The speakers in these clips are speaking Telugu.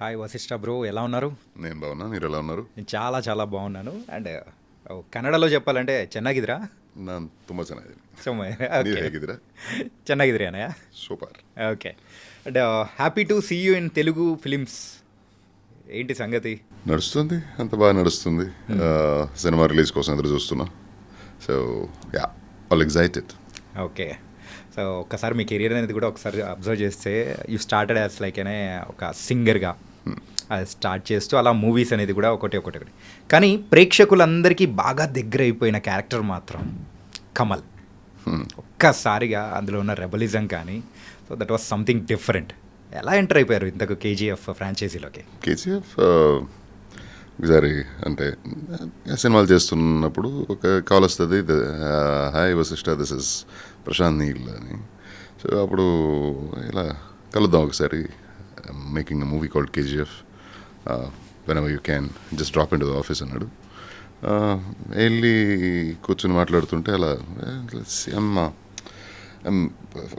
హాయ్ వశిష్ఠ బ్రో, ఎలా ఉన్నారు? నేను బాగున్నా, మీరు ఎలా ఉన్నారు? నేను చాలా చాలా బాగున్నాను. అండ్ కన్నడలో చెప్పాలంటే ಚೆನ್ನಾಗಿದ್ದೀರಾ? ನಾನು ತುಂಬ ಚೆನ್ನಾಗಿದ್ದೀನಿ. ನೀವು ఓకే. ಹೇಗಿದ್ದೀರಾ? ಚೆನ್ನಾಗಿದ್ದೀರಿ అన్నయ్య. Super. Okay. And happy to see you in Telugu films. ఏంటి సంగతి? నడుస్తుంది, అంత బాగా నడుస్తుంది. సినిమా రిలీజ్ కోసం ఎదురు చూస్తున్నా. So yeah, all excited. Okay. So ఒక్కసారి మీ కెరీర్ అనేది కూడా ఒకసారి అబ్జర్వ్ చేస్తే యూ స్టార్టెడ్ యాజ్ లైక్ అనే ఒక సింగర్గా అది స్టార్ట్ చేస్తూ అలా మూవీస్ అనేది కూడా ఒకటి. కానీ ప్రేక్షకులందరికీ బాగా దగ్గర అయిపోయిన క్యారెక్టర్ మాత్రం కమల్. ఒక్కసారిగా అందులో ఉన్న రెబలిజం కానీ, so that was something different. ఎలా ఎంటర్ అయిపోయారు ఇంతకు కేజీఎఫ్ ఫ్రాంచైజీలోకి? కేజీఎఫ్ ఒకసారి అంటే సినిమాలు చేస్తున్నప్పుడు ఒక కాల్ వస్తుంది, hi Vasishta, this is Prashanth Neel అని. సో అప్పుడు ఇలా కలుద్దాం ఒకసారి, making a movie called KGF, whenever you can just drop in to the office అన్నాడు. వెళ్ళి కూర్చొని మాట్లాడుతుంటే అలా అమ్మ,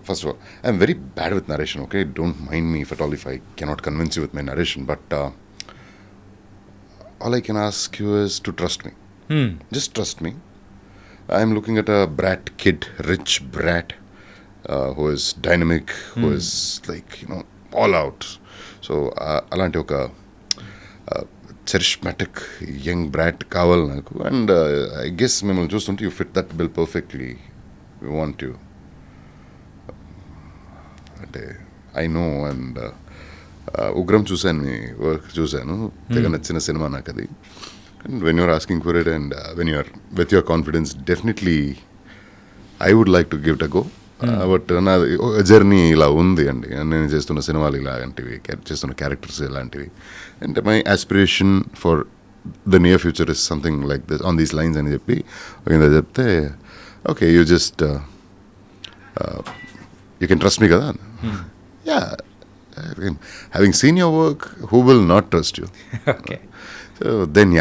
first of all I'm very bad with narration. Okay, don't mind me if at all if I cannot convince you with my narration, but all I can ask you is to trust me. Just trust me. I'm looking at a brat kid, rich brat, who is dynamic, who is like, all out. So, alanti oka charismatic young brat kaval naku, and I guess mimmalni chustunte you fit that bill perfectly. We want you. Ante I know, and Ugram చూశాను, మీ వర్క్ చూశాను, తెగ నచ్చిన సినిమా నాకు అది. And when you're asking for it and when you're with your confidence, definitely I would like to give it a go. But నా జర్నీ ఇలా ఉంది అండి. నేను చేస్తున్న సినిమాలు ఇలాంటివి, చేస్తున్న క్యారెక్టర్స్ ఇలాంటివి. And my aspiration for the near future is something like this, on these lines అని చెప్పి చెప్తే, okay you just you can trust me కదా. Yeah, having seen your work, who will not trust you? Okay. So then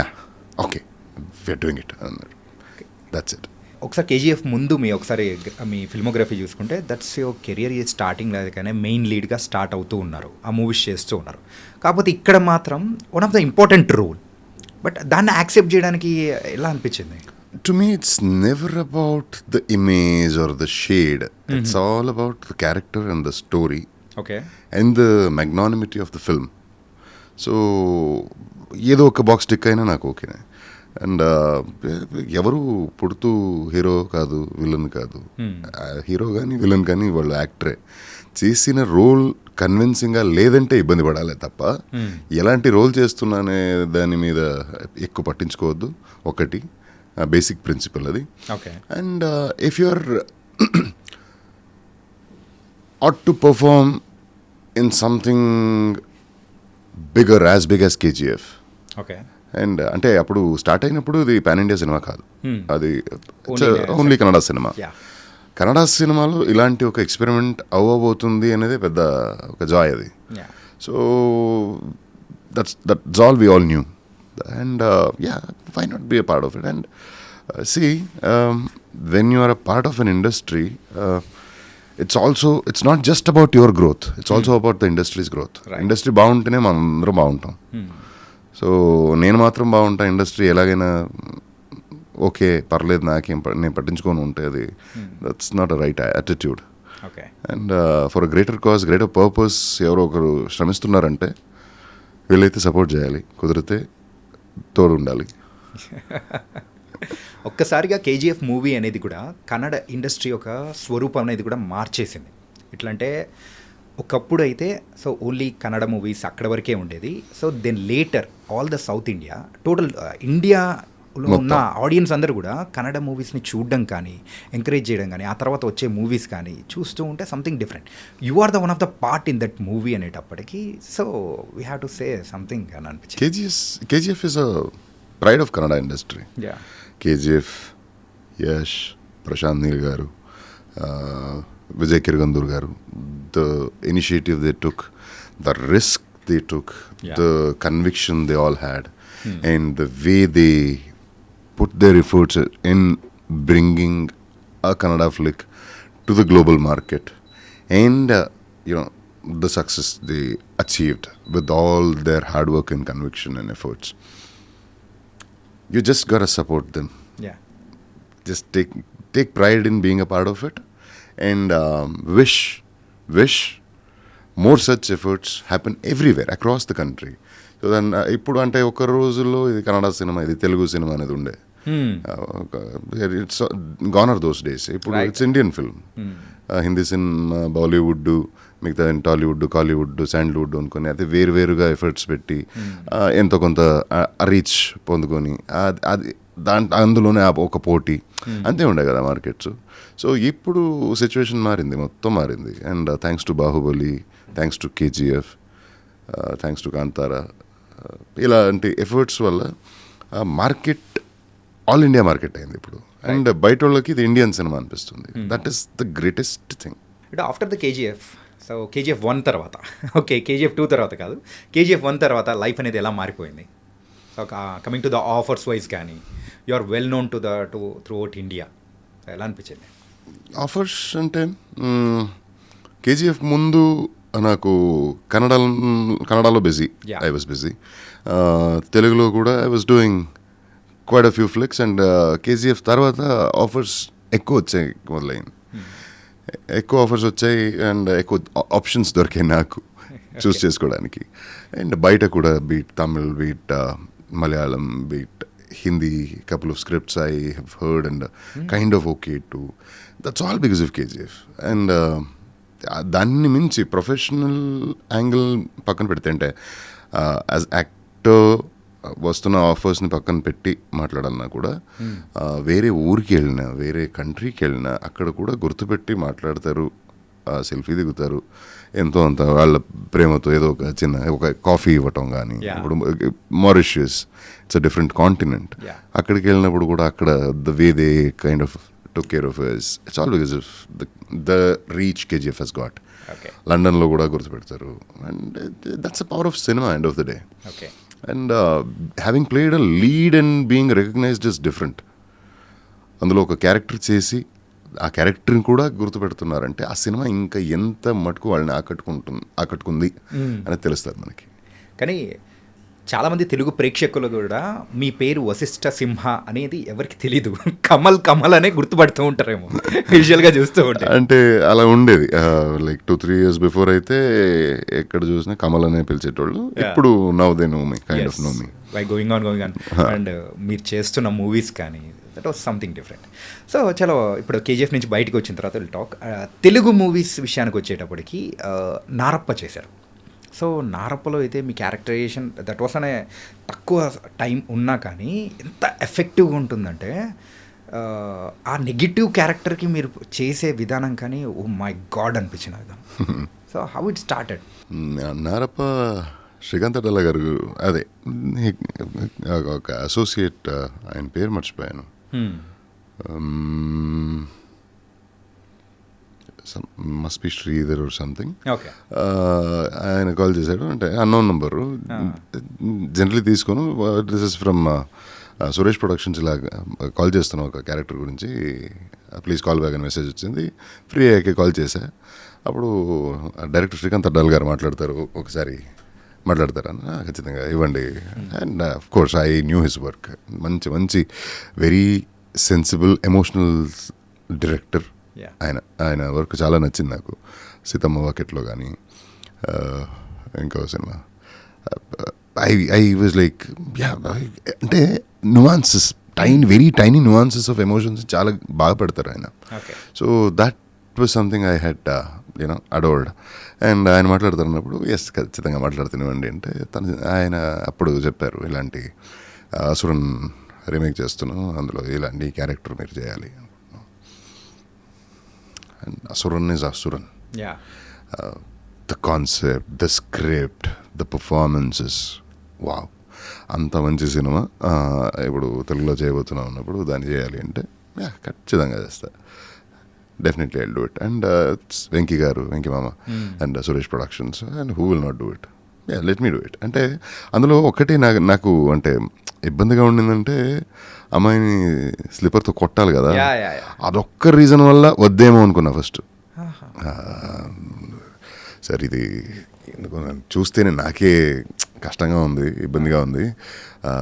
okay, we're doing it. That's it. ఒకసారి కేజీఎఫ్ ముందు ఒకసారి మీ ఫిల్మోగ్రఫీ చూసుకుంటే దట్స్ యువర్ కెరియర్ ఈ స్టార్టింగ్ లాగానే మెయిన్ లీడ్గా స్టార్ట్ అవుతూ ఉన్నారు, ఆ మూవీస్ చేస్తూ ఉన్నారు. కాకపోతే ఇక్కడ మాత్రం one of the important role, but దాన్ని యాక్సెప్ట్ చేయడానికి ఎలా అనిపించింది? To me, it's never about the image or the shade. It's all about the character and the story. Okay. And the magnanimity of the film. So ఏదో ఒక బాక్స్ టిక్ అయినా నాకు ఓకేనే. అండ్ ఎవరు పుడుతూ హీరో కాదు, విలన్ కాదు. హీరో కానీ విలన్ కానీ వాళ్ళు యాక్టరే. చేసిన రోల్ కన్విన్సింగ్గా లేదంటే ఇబ్బంది పడాలి తప్ప, ఎలాంటి రోల్ చేస్తున్నానే దాని మీద ఎక్కువ పట్టించుకోవద్దు. ఒకటి బేసిక్ ప్రిన్సిపల్ అది. Okay. And if you are ought to perform in something bigger, as big as KGF. Okay. And అంటే అప్పుడు స్టార్ట్ అయినప్పుడు ఇది పాన్ ఇండియా సినిమా కాదు, అది ఓన్లీ కన్నడ సినిమా. కన్నడ సినిమాలో ఇలాంటి ఒక ఎక్స్పెరిమెంట్ అవ్వబోతుంది అనేది పెద్ద ఒక జాయ్ అది. So that's all we all knew. And why not be a part of it? And see, when you are a part of an industry, it's not just about your growth, it's also about the industry's growth. Industry బాగుంటేనే మనం అందరం బాగుంటాం. సో నేను మాత్రం బాగుంటా, ఇండస్ట్రీ ఎలాగైనా ఓకే పర్లేదు నేను పట్టించుకొని ఉంటే అది that's not a right attitude. And for a greater cause, greater purpose ఎవరో ఒకరు శ్రమిస్తున్నారంటే వీళ్ళైతే సపోర్ట్ చేయాలి, కుదిరితే తోడు ఉండాలి. ఒక్కసారిగా కేజీఎఫ్ మూవీ అనేది కూడా కన్నడ ఇండస్ట్రీ యొక్క స్వరూపం అనేది కూడా మార్చేసింది. ఎట్లా అంటే ఒకప్పుడు అయితే సో ఓన్లీ కన్నడ మూవీస్ అక్కడ వరకే ఉండేది. So then later all the South India, total ఇండియాలో ఉన్న ఆడియన్స్ అందరూ కూడా కన్నడ మూవీస్ని చూడడం కానీ, ఎంకరేజ్ చేయడం కానీ, ఆ తర్వాత వచ్చే మూవీస్ కానీ చూస్తూ ఉంటే something different. You are the one of the part in that movie అనేటప్పటికీ, so we have to say something అని అనిపించింది. KGF is a pride of Kannada industry. KGF, Yash, Prashanth Neel garu, Vijay Kiragandur garu, the initiative they took, the risk they took, the conviction they all had, and the way they put their efforts in bringing a Kannada flick to the global market, and the success they achieved with all their hard work and conviction and efforts. You just gotta support them. Yeah. Just take pride in being a part of it, and wish more such efforts happen everywhere across the country. So then ఇప్పుడు అంటే ఒక రోజుల్లో ఇది కన్నడ సినిమా, ఇది తెలుగు సినిమా అనేది ఉండే. It's gone those days. ఇప్పుడు it's Indian film. Hindi cinema, Bollywood, మిగతా టాలీవుడ్, కాలీవుడ్, శాండల్వుడ్ అనుకొని అది వేరువేరుగా ఎఫర్ట్స్ పెట్టి ఎంతో కొంత రీచ్ పొందుకొని అది అందులోనే ఒక పోటీ అంతే ఉండే కదా మార్కెట్స్. సో ఇప్పుడు సిచ్యువేషన్ మారింది, మొత్తం మారింది. And thanks to Baahubali, thanks to KGF, thanks to Kantara, ఇలాంటి ఎఫర్ట్స్ వల్ల మార్కెట్ ఆల్ ఇండియా మార్కెట్ అయింది ఇప్పుడు. అండ్ బయట వాళ్ళకి ఇది ఇండియన్ సినిమా అనిపిస్తుంది. That is the greatest thing. అంటే after the KGF, so KGF 1 తర్వాత, ఓకే కేజీఎఫ్ 2 తర్వాత కాదు, కేజీఎఫ్ 1 తర్వాత లైఫ్ అనేది ఎలా మారిపోయింది? ఒక coming to the offers wise కానీ, you are well known to throughout India, ఎలా అనిపించింది? ఆఫర్స్ అంటే కేజీఎఫ్ ముందు నాకు కన్నడలో బిజీ, ఐ వాజ్ బిజీ. తెలుగులో కూడా I was doing quite a few flicks. And KGF తర్వాత ఆఫర్స్ ఎక్కువ వచ్చాయి, మొదలైంది. ఎక్కువ ఆఫర్స్ వచ్చాయి అండ్ ఎక్కువ ఆప్షన్స్ దొరికాయి నాకు చూస్ చేసుకోవడానికి. అండ్ బయట కూడా beat Tamil, beat Malayalam, beat Hindi, couple of scripts I have heard and kind of okay to. That's all because of KGF. And దాన్ని మించి ప్రొఫెషనల్ యాంగిల్ పక్కన పెడితే, అంటే యాజ్ యాక్టర్ వస్తున్న ఆఫర్స్ని పక్కన పెట్టి మాట్లాడాలన్నా కూడా, వేరే ఊరికి వెళ్ళినా, వేరే కంట్రీకి వెళ్ళినా అక్కడ కూడా గుర్తుపెట్టి మాట్లాడతారు, సెల్ఫీ దిగుతారు, ఎంతో అంత వాళ్ళ ప్రేమతో ఏదో ఒక కాఫీ ఇవ్వటం కానీ. ఇప్పుడు Mauritius, it's a different continent. అక్కడికి వెళ్ళినప్పుడు కూడా అక్కడ the way they kind of took care of us. It's all because of the reach KGF has got. Okay. లండన్లో కూడా గుర్తుపెడతారు. And that's the power of cinema, end of the day. Okay. And having played a lead and being recognized is different. అందులో ఒక క్యారెక్టర్ చేసి ఆ క్యారెక్టర్ని కూడా గుర్తుపెడుతున్నారంటే ఆ సినిమా ఇంకా ఎంత మటుకు వాళ్ళని ఆకట్టుకుంది అని తెలుస్తుంది మనకి. కానీ చాలామంది తెలుగు ప్రేక్షకులు కూడా మీ పేరు వశిష్ఠ సింహ అనేది ఎవరికి తెలీదు, కమల్ అనే గుర్తుపడుతూ ఉంటారేమో యూజువల్గా చూస్తూ ఉంటారు. అంటే అలా ఉండేది లైక్ 2-3 years బిఫోర్ అయితే ఎక్కడ చూసినా కమల్ అనే పిలిచేటోళ్ళు. ఇప్పుడు now they know me, kind of know me by going on and మీరు చేస్తున్న మూవీస్ కానీ that was something different. So చలో ఇప్పుడు కేజీఎఫ్ నుంచి బయటకు వచ్చిన తర్వాత విల్ టాక్ తెలుగు మూవీస్ విషయానికి వచ్చేటప్పటికి నారప్ప చేశారు. సో నారప్పలో అయితే మీ క్యారెక్టరైజేషన్ దట్ వాస్ అనే తక్కువ టైం ఉన్నా కానీ ఎంత ఎఫెక్టివ్గా ఉంటుందంటే ఆ నెగిటివ్ క్యారెక్టర్కి మీరు చేసే విధానం కానీ ఓ మై గాడ్ అనిపించిన విధానం. So how it started? Narappa Srikanth Addala గారు, అదే ఒక అసోసియేట్, ఆయన పేరు మర్చిపోయాను, must be Sridhar or something. ఆయన కాల్ చేశాడు, అంటే అన్నోన్ నంబరు, జనరలీ తీసుకొని this is from Suresh productions, ఇలా కాల్ చేస్తున్నాం ఒక క్యారెక్టర్ గురించి, ప్లీజ్ కాల్ బ్యాక్ అని మెసేజ్ వచ్చింది. ఫ్రీ అయ్యాకే కాల్ చేశా. అప్పుడు డైరెక్టర్ శ్రీకాంత్ అడ్డాల్ గారు మాట్లాడతారు, ఒకసారి మాట్లాడతారన్న, ఖచ్చితంగా ఇవ్వండి. And of course I knew his work. మంచి వెరీ సెన్సిబుల్ ఎమోషనల్ డైరెక్టర్. ఆయన వర్క్ చాలా నచ్చింది నాకు. సీతమ్మ వాకెట్లో కానీ ఇంకో సినిమా ఐ వాజ్ లైక్, అంటే nuances, very tiny nuances of emotions చాలా బాగా పెడతారు ఆయన. So that was something I had adored. And ఆయన మాట్లాడుతున్నప్పుడు ఎస్ ఖచ్చితంగా మాట్లాడుతున్నామండి అంటే, ఆయన అప్పుడు చెప్పారు, ఇలాంటి అసురన్ రీమేక్ చేస్తున్నాం, అందులో ఇలాంటి క్యారెక్టర్ మీరు చేయాలి. And Asuran is Asuran. Yeah. The concept, the script, the performances, wow. అంత మంచి సినిమా ఇప్పుడు తెలుగులో చేయబోతున్నాం అన్నప్పుడు దాన్ని చేయాలి అంటే ఖచ్చితంగా చేస్తా, definitely I do it. And Venky గారు, వెంకీ మామ and Suresh productions, and who will not do it, let me do it. అంటే అందులో ఒకటి నాకు అంటే ఇబ్బందిగా ఉండిందంటే, అమ్మాయిని స్లిప్పర్తో కొట్టాలి కదా, అదొక్క రీజన్ వల్ల వద్దేమో అనుకున్నా ఫస్ట్. సార్ ఇది ఎందుకు నన్ను చూస్తేనే నాకే కష్టంగా ఉంది, ఇబ్బందిగా ఉంది. ఆ,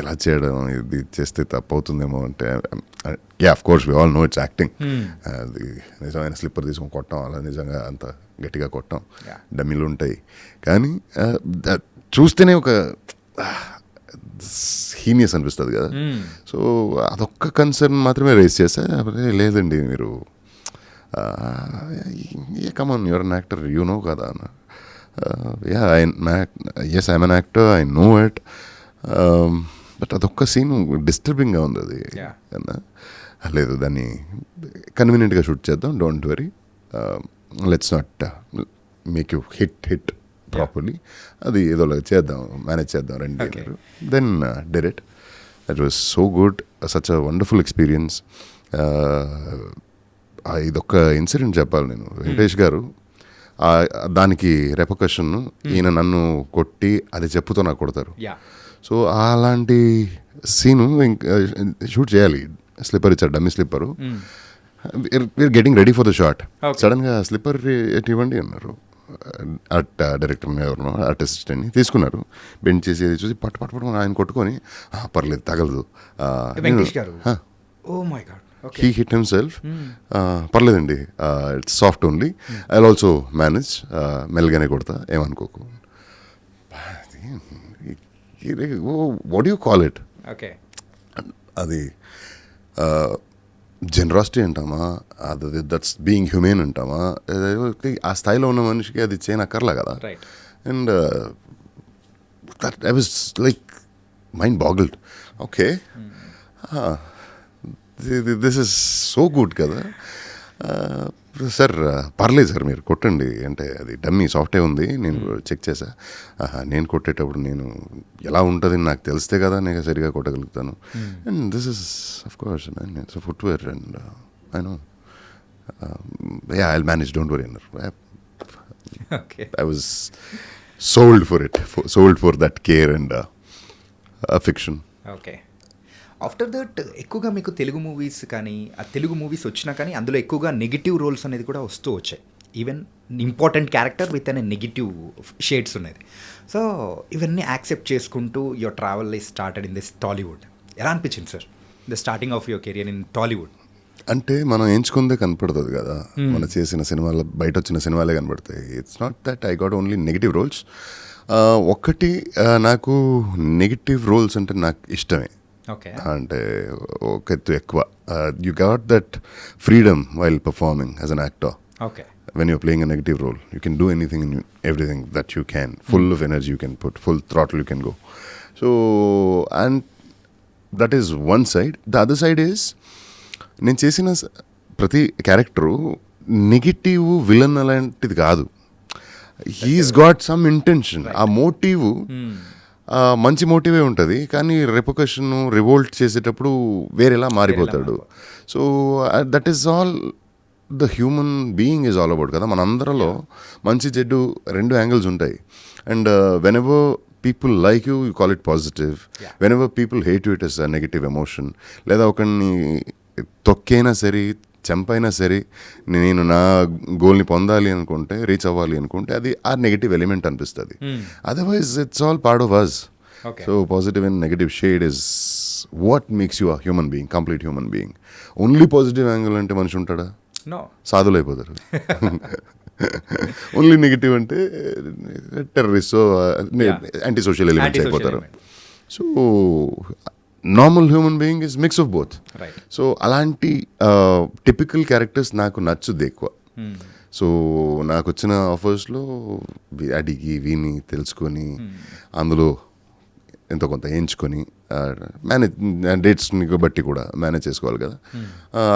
ఎలా చేయడం, ఇది చేస్తే తప్పు అవుతుందేమో అంటే, yeah of course we all know it's acting. అది నిజమైన స్లిప్పర్ తీసుకొని కొట్టడం, అలా నిజంగా అంత గట్టిగా కొట్టడం, Yeah. డమ్మీలు ఉంటాయి. కానీ చూస్తేనే ఒక హీనియస్ అనిపిస్తుంది కదా. సో అదొక్క కన్సర్న్ మాత్రమే రేస్ చేస్తే, లేదండి మీరు come on your an actor, you know కదా అన్న. Yes I'm an actor, I know it. But అదొక్క సీన్ డిస్టర్బింగ్గా ఉంది అది. Yeah. అన్న లేదు, దాన్ని కన్వీనియంట్గా షూట్ చేద్దాం, don't worry, let's not make you hit properly, అది ఏదో చేద్దాం, మేనేజ్ చేద్దాం రండి అన్నారు. Then did it. That was so good, such a wonderful experience. ఇదొక్క ఇన్సిడెంట్ చెప్పాలి నేను. వెంకటేష్ గారు దానికి రెపకషన్, ఈయన నన్ను కొట్టి అది చెప్పుతో నాకు కొడతారు. Yeah. సో అలాంటి సీను ఇంకా షూట్ చేయాలి. స్లిప్పర్ ఇచ్చారు, dummy slipper. We're getting ready for the shot. సడన్గా స్లిప్పర్ ఎటు ఇవ్వండి అన్నారు. ఆర్ట్ డైరెక్టర్ ఎవరు, ఆర్ట్ అసిస్టెంట్ని తీసుకున్నారు. బెండ్ చేసి చూసి పట్టు ఆయన కొట్టుకొని, పర్లేదు తగలదు. Venkatesh garu, oh my God, he hit himself. పర్లేదండి, it's soft only, I will also manage, మెల్గానే కొడతా, ఏమనుకోకు. What you call it? Okay. అది జనరాసిటీ అంటామా, అది దట్స్ బీయింగ్ హ్యూమెన్ అంటామా, ఆ స్థాయిలో ఉన్న మనిషికి అది చేయనక్కర్లా కదా. Right. And that I was like mind boggled. Okay, this is so good కదా. సార్ పర్లేదు సార్ మీరు కొట్టండి అంటే, అది డమ్మీ సాఫ్టే ఉంది, నేను చెక్ చేశా. నేను కొట్టేటప్పుడు నేను ఎలా ఉంటుంది నాకు తెలిస్తే కదా నేను సరిగా కొట్టగలుగుతాను. And this is of course it's footwear and I know, I will manage, don't worry అన్నారు. Okay. I was sold for it, sold for that care and affection. Okay. After that ఎక్కువగా మీకు తెలుగు మూవీస్ కానీ, ఆ తెలుగు మూవీస్ వచ్చినా కానీ అందులో ఎక్కువగా నెగిటివ్ రోల్స్ అనేది కూడా వస్తూ వచ్చాయి. ఈవెన్ ఇంపార్టెంట్ క్యారెక్టర్ విత్ అనే నెగిటివ్ షేడ్స్ ఉన్నది. సో ఇవన్నీ యాక్సెప్ట్ చేసుకుంటూ your travel is started in this Tollywood. ఎలా అనిపించింది sir the starting of your career in Tollywood? అంటే మనం ఎంచుకుందే కనపడుతుంది కదా, మనం చేసిన సినిమాలు, బయట వచ్చిన సినిమాలే కనపడతాయి. It's not that I got only negative roles. ఒక్కటి, నాకు నెగిటివ్ రోల్స్ అంటే నాకు ఇష్టమే. ఓకే. అంటే ఒక ఎత్తు ఎక్కువ. You got that freedom while performing as an actor. Okay. When you're playing a negative role, you can do anything and everything that you can. Full of energy you can put, full throttle you can go. So, and that is one side. The other side is, నేను చేసిన ప్రతి క్యారెక్టరు నెగిటివ్ విలన్ అలాంటిది కాదు. He is got some intention. ఆ మోటివ్ మంచి మోటివే ఉంటుంది, కానీ రెపొకషన్ రివోల్ట్ చేసేటప్పుడు వేరేలా మారిపోతాడు. So that is all the human being is all about కదా. మనందరిలో మంచి చెడ్డు రెండు యాంగిల్స్ ఉంటాయి. And whenever people like you, you call it positive. Whenever people hate you, it is a negative emotion. లేదా ఒకరిని తొక్కైనా సరే, చంపైనా సరే, నేను నా గోల్ని పొందాలి అనుకుంటే, రీచ్ అవ్వాలి అనుకుంటే, అది ఆ నెగిటివ్ ఎలిమెంట్ అనిపిస్తుంది. Otherwise it's all part of us. So positive and negative shade is what makes you a human being, complete human being. Only positive angle అంటే మనిషి ఉంటాడా? సాధులు అయిపోతారు. ఓన్లీ నెగిటివ్ అంటే టెర్రరిస్ట్, యాంటీ సోషల్ ఎలిమెంట్స్ అయిపోతారు. So normal human being is mix of both. So అలాంటి టిపికల్ క్యారెక్టర్స్ నాకు నచ్చుద్ది ఎక్కువ. సో నాకు వచ్చిన ఆఫర్స్లో అడిగి విని తెలుసుకొని అందులో ఎంతో కొంత ఎంచుకొని మేనేజ్, డేట్స్ని బట్టి కూడా మేనేజ్ చేసుకోవాలి కదా.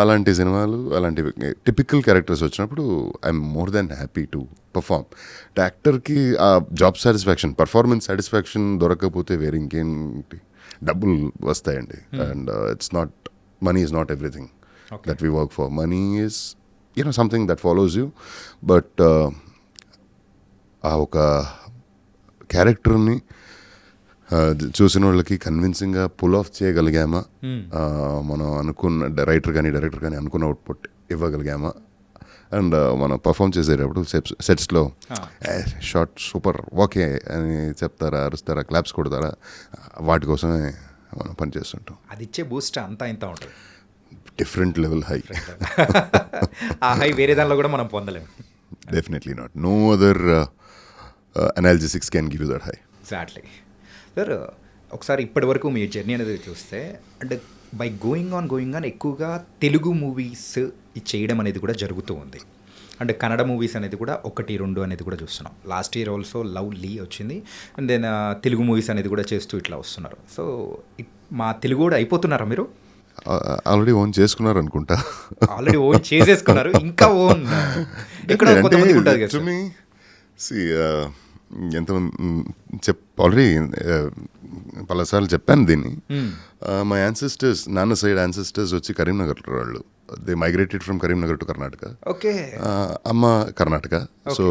అలాంటి సినిమాలు, అలాంటి టిపికల్ క్యారెక్టర్స్ వచ్చినప్పుడు I'm more than happy to perform. యాక్టర్కి ఆ జాబ్ సాటిస్ఫాక్షన్, పర్ఫార్మెన్స్ సాటిస్ఫాక్షన్ దొరకకపోతే వేరే ఇంకేంటి, డబ్బులు వస్తాయండి. And it's not, money is not everything that we work for. Money is something that follows you. But ఆ ఒక క్యారెక్టర్ని చూసిన వాళ్ళకి కన్విన్సింగ్గా పుల్ ఆఫ్ చేయగలిగామా, మనం అనుకున్న రైటర్ కానీ డైరెక్టర్ కానీ అనుకున్న అవుట్పుట్ ఇవ్వగలిగామా అండ్ మనం పర్ఫామ్ చేసేటప్పుడు సెట్స్లో షార్ట్ సూపర్ ఓకే అని చెప్తారా, అరుస్తారా, క్లాప్స్ కొడతారా, వాటి కోసమే మనం పని చేస్తుంటాం. అది ఇచ్చే బూస్ట్ అంతా ఇంత ఉంటుంది. Different level high. ఆ హై వేరే దానిలో కూడా మనం పొందలేము. Definitely not. No other analgesics can give you that high. Exactly sir. ఒకసారి ఇప్పటి వరకు మీ జర్నీ అనేది చూస్తే అంటే బై గోయింగ్ ఆన్ ఎక్కువగా తెలుగు మూవీస్ చేయడం అనేది కూడా జరుగుతూ ఉంది. అంటే కన్నడ మూవీస్ అనేది కూడా 1-2 అనేది కూడా చూస్తున్నాం. Last year also lovely వచ్చింది. అండ్ దెన్ తెలుగు మూవీస్ అనేది కూడా చేస్తూ ఇట్లా వస్తున్నారు. సో మా తెలుగు కూడా అయిపోతున్నారా మీరు? ఆల్రెడీ ఓన్ చేసుకున్నారు అనుకుంటా. ఆల్రెడీ ఓన్ చేసేసుకున్నారు, ఇంకా ఓన్ ఇక్కడ కొంతమంది ఉంటుంది కదా. ఎంతమంది ఆల్రెడీ పలుసార్లు చెప్పాను దీన్ని. మై యాన్సిస్టర్స్, నాన్న సైడ్ యాన్సిస్టర్స్ వచ్చి కరీంనగర్ వాళ్ళు. They migrated from Karimnagar to Karnataka. Okay. అమ్మ Karnataka. So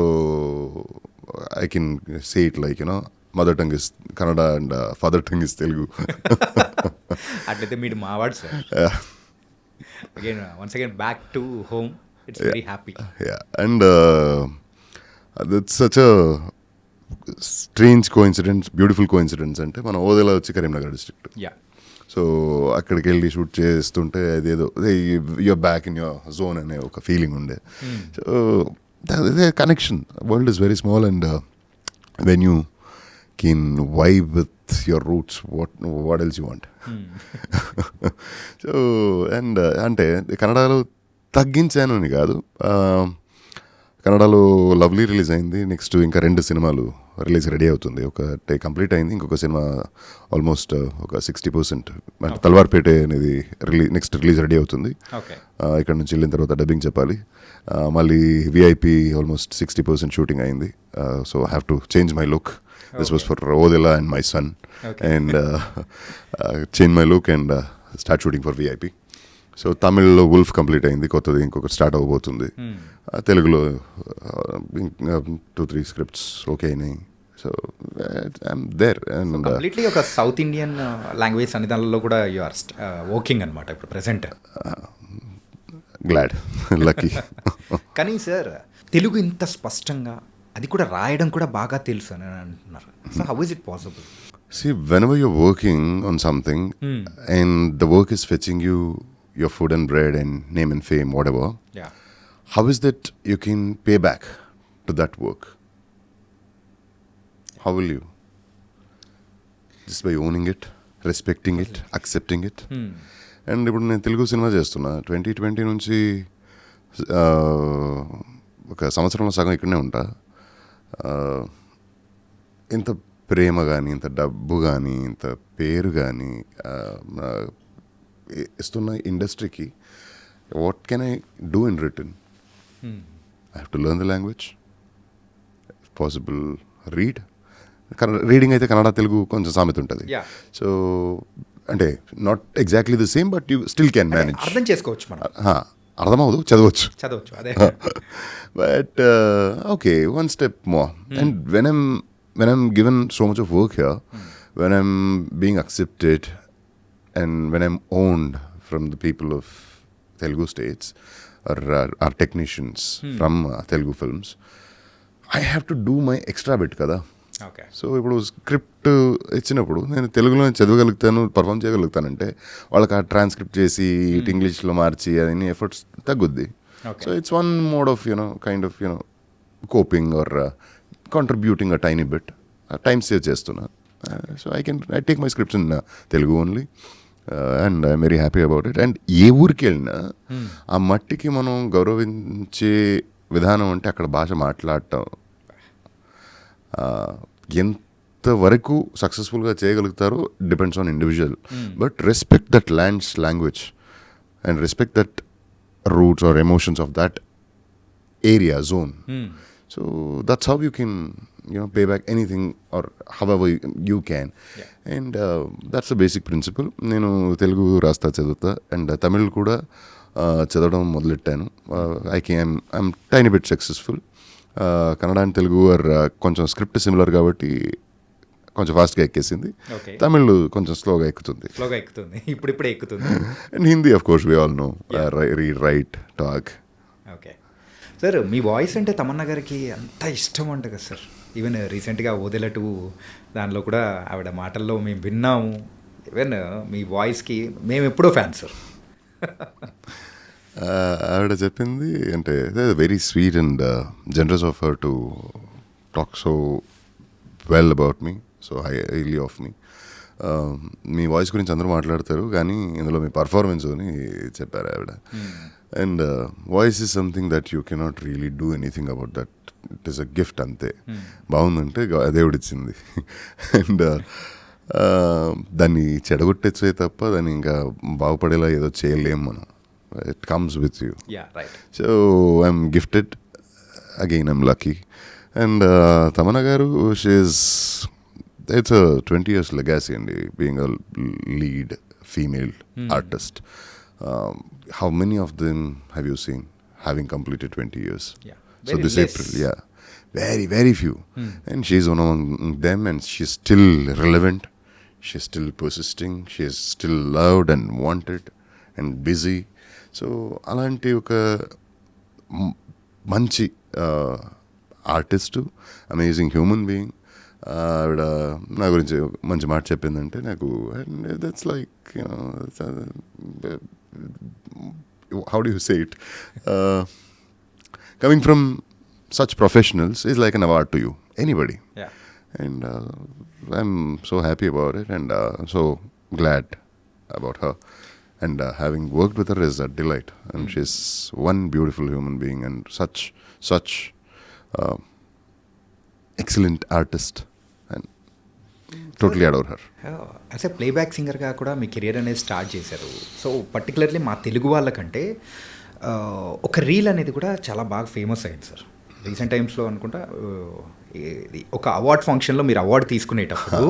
I can say it like you know mother tongue is Kannada and father tongue is Telugu. అట్లయితే మీరు మావాడు sir. Again once again back to home. It's very happy. And that's such a strange coincidence, beautiful coincidence. అంటే మనం ఓదెలా వచ్చి కరీంనగర్ డిస్ట్రిక్ట్. సో అక్కడికి వెళ్ళి షూట్ చేస్తుంటే అదేదో your back in your zone అనే ఒక ఫీలింగ్ ఉండే. సో అదే connection. World is very small and when you can vibe with your roots, what else you want. So and అంటే కన్నడలో తగ్గించాను అని కాదు. కన్నడలో లవ్లీ రిలీజ్ అయింది. నెక్స్ట్ ఇంకా 2 సినిమాలు రిలీజ్ రెడీ అవుతుంది. ఒకటి కంప్లీట్ అయింది, ఇంకొక సినిమా ఆల్మోస్ట్ ఒక 60%. అంటే తల్వార్పేట అనేది నెక్స్ట్ రిలీజ్ రెడీ అవుతుంది. ఇక్కడ నుంచి వెళ్ళిన తర్వాత డబ్బింగ్ చెప్పాలి. మళ్ళీ విఐపి ఆల్మోస్ట్ 60% షూటింగ్ అయింది. So I have to change my look. This was for Odela and my son. And change my look and start shooting for VIP. So తమిళ్లో వుల్ఫ్ కంప్లీట్ అయింది, కొత్తది ఇంకొకటి స్టార్ట్ అవ్వబోతుంది. తెలుగులో 2-3 స్క్రిప్ట్స్ ఓకే అయినాయి. So I'm there. And completely ఒక సౌత్ ఇండియన్ లాంగ్వేజ్ అనే దానిలో కూడా యు ఆర్ వర్కింగ్ అనమాట ఇప్పుడు ప్రెసెంట్. Glad, lucky. కానీ సార్ తెలుగు ఇంత స్పష్టంగా, అది కూడా రాయడం కూడా బాగా తెలుసు అని అంటున్నారు. So how is it possible? See, whenever you're working on something and the work is fetching you your food and bread and name and fame, whatever, how is that you can pay back to that work? How will you? Just by owning it, respecting it, accepting it. And ఇప్పుడు నేను తెలుగు సినిమా చేస్తున్నా. 2020 నుంచి ఒక సంవత్సరంలో సగం ఇక్కడనే ఉంటా. ఇంత ప్రేమ కానీ, ఇంత డబ్బు కానీ, ఇంత పేరు కానీ ఇస్తున్న ఇండస్ట్రీకి what can I do in return? I have to learn the language, possible read. Reading అయితే కన్నడ తెలుగు కొంచెం సామెత ఉంటుంది. సో అంటే not exactly the same, but you still can manage. అర్థం చేసుకోవచ్చు మనం. అర్థమవుదు, చదవచ్చు. అదే. But okay, one step more. And when I'm given so much of work here, when I'm being accepted and when I'm owned from the people of Telugu states or our technicians from Telugu films, I have to do my extra bit kada. So ఇప్పుడు స్క్రిప్ట్ ఇచ్చినప్పుడు నేను తెలుగులో చదవగలుగుతాను, పర్ఫామ్ చేయగలుగుతానంటే వాళ్ళకి ఆ ట్రాన్స్క్రిప్ట్ చేసి ఇటు ఇంగ్లీష్లో మార్చి అన్ని ఎఫర్ట్స్ తగ్గుద్ది. So it's one mode of kind of coping or contributing a tiny bit. Time save చేస్తున్నా. So I take my scripts in Telugu only and I'm very happy about it. And ఏ ఊరికి వెళ్ళినా ఆ మట్టికి మనం గౌరవించే విధానం అంటే అక్కడ భాష మాట్లాడటం. ఎంతవరకు సక్సెస్ఫుల్గా చేయగలుగుతారో depends on individual, but respect that land's language and respect that roots or emotions of that area zone. So that's how you can, pay back anything or however you can. And that's the basic principle. నేను తెలుగు రాస్తా, చదువుతా, అండ్ తమిళ్ కూడా చదవడం మొదలెట్టాను. I'm tiny bit successful. Kannada and Telugu కొంచెం స్క్రిప్ట్ సిమిలర్ కాబట్టి కొంచెం ఫాస్ట్గా ఎక్కేసింది. తమిళ్ కొంచెం స్లోగా ఎక్కుతుంది. ఇప్పుడే ఎక్కుతుంది. అండ్ Hindi of course we all know, read, write, talk. Okay sir మీ వాయిస్ అంటే తమన్నా గారికి అంత ఇష్టం అంట కదా సార్. ఈవెన్ రీసెంట్గా వదిలటు దానిలో కూడా ఆవిడ మాటల్లో మేము విన్నాము. ఈవెన్ మీ వాయిస్కి మేము ఎప్పుడో ఫ్యాన్ సార్. ఆవిడ చెప్పింది అంటే very sweet and generous of her to talk so well about me, so highly of me. Me voice గురించి అందరూ మాట్లాడతారు కానీ ఇందులో మీ పర్ఫార్మెన్స్ అని చెప్పారు ఆవిడ. And voice is something that you cannot really do anything about that. It is a gift అంతే. బాగుందంటే దేవుడిచ్చింది. అండ్ దాన్ని చెడగొట్టేచ్చే తప్ప దాన్ని ఇంకా బాగుపడేలా ఏదో చేయలేము మనం. It comes with you. So I'm gifted again, I'm lucky. And Tamannaah గారు, she is it's a 20 years legacy and being a lead female artist. How many of them have you seen having completed 20 years? Yeah, So very this less. April, yeah, very few. And she's one among them, and she's still relevant. She's still persisting. She is still loved and wanted and busy. So alanti oka manchi artist, amazing human being. ఆవిడ నా గురించి మంచి మాట చెప్పిందంటే నాకు that's like how do you say it, coming from such professionals is like an award to you, anybody. And I'm so happy about it and so glad about her. And having worked with her is a delight. And she's one beautiful human being and such excellent artist. And totally adore her. As a playback సింగర్గా కూడా మీ కెరియర్ అనేది స్టార్ట్ చేశారు. సో పర్టికులర్లీ మా తెలుగు వాళ్ళకంటే ఒక రీల్ అనేది కూడా చాలా బాగా ఫేమస్ అయింది సార్ రీసెంట్ టైమ్స్లో అనుకుంటా. ఒక అవార్డ్ ఫంక్షన్లో మీరు అవార్డు తీసుకునేటప్పుడు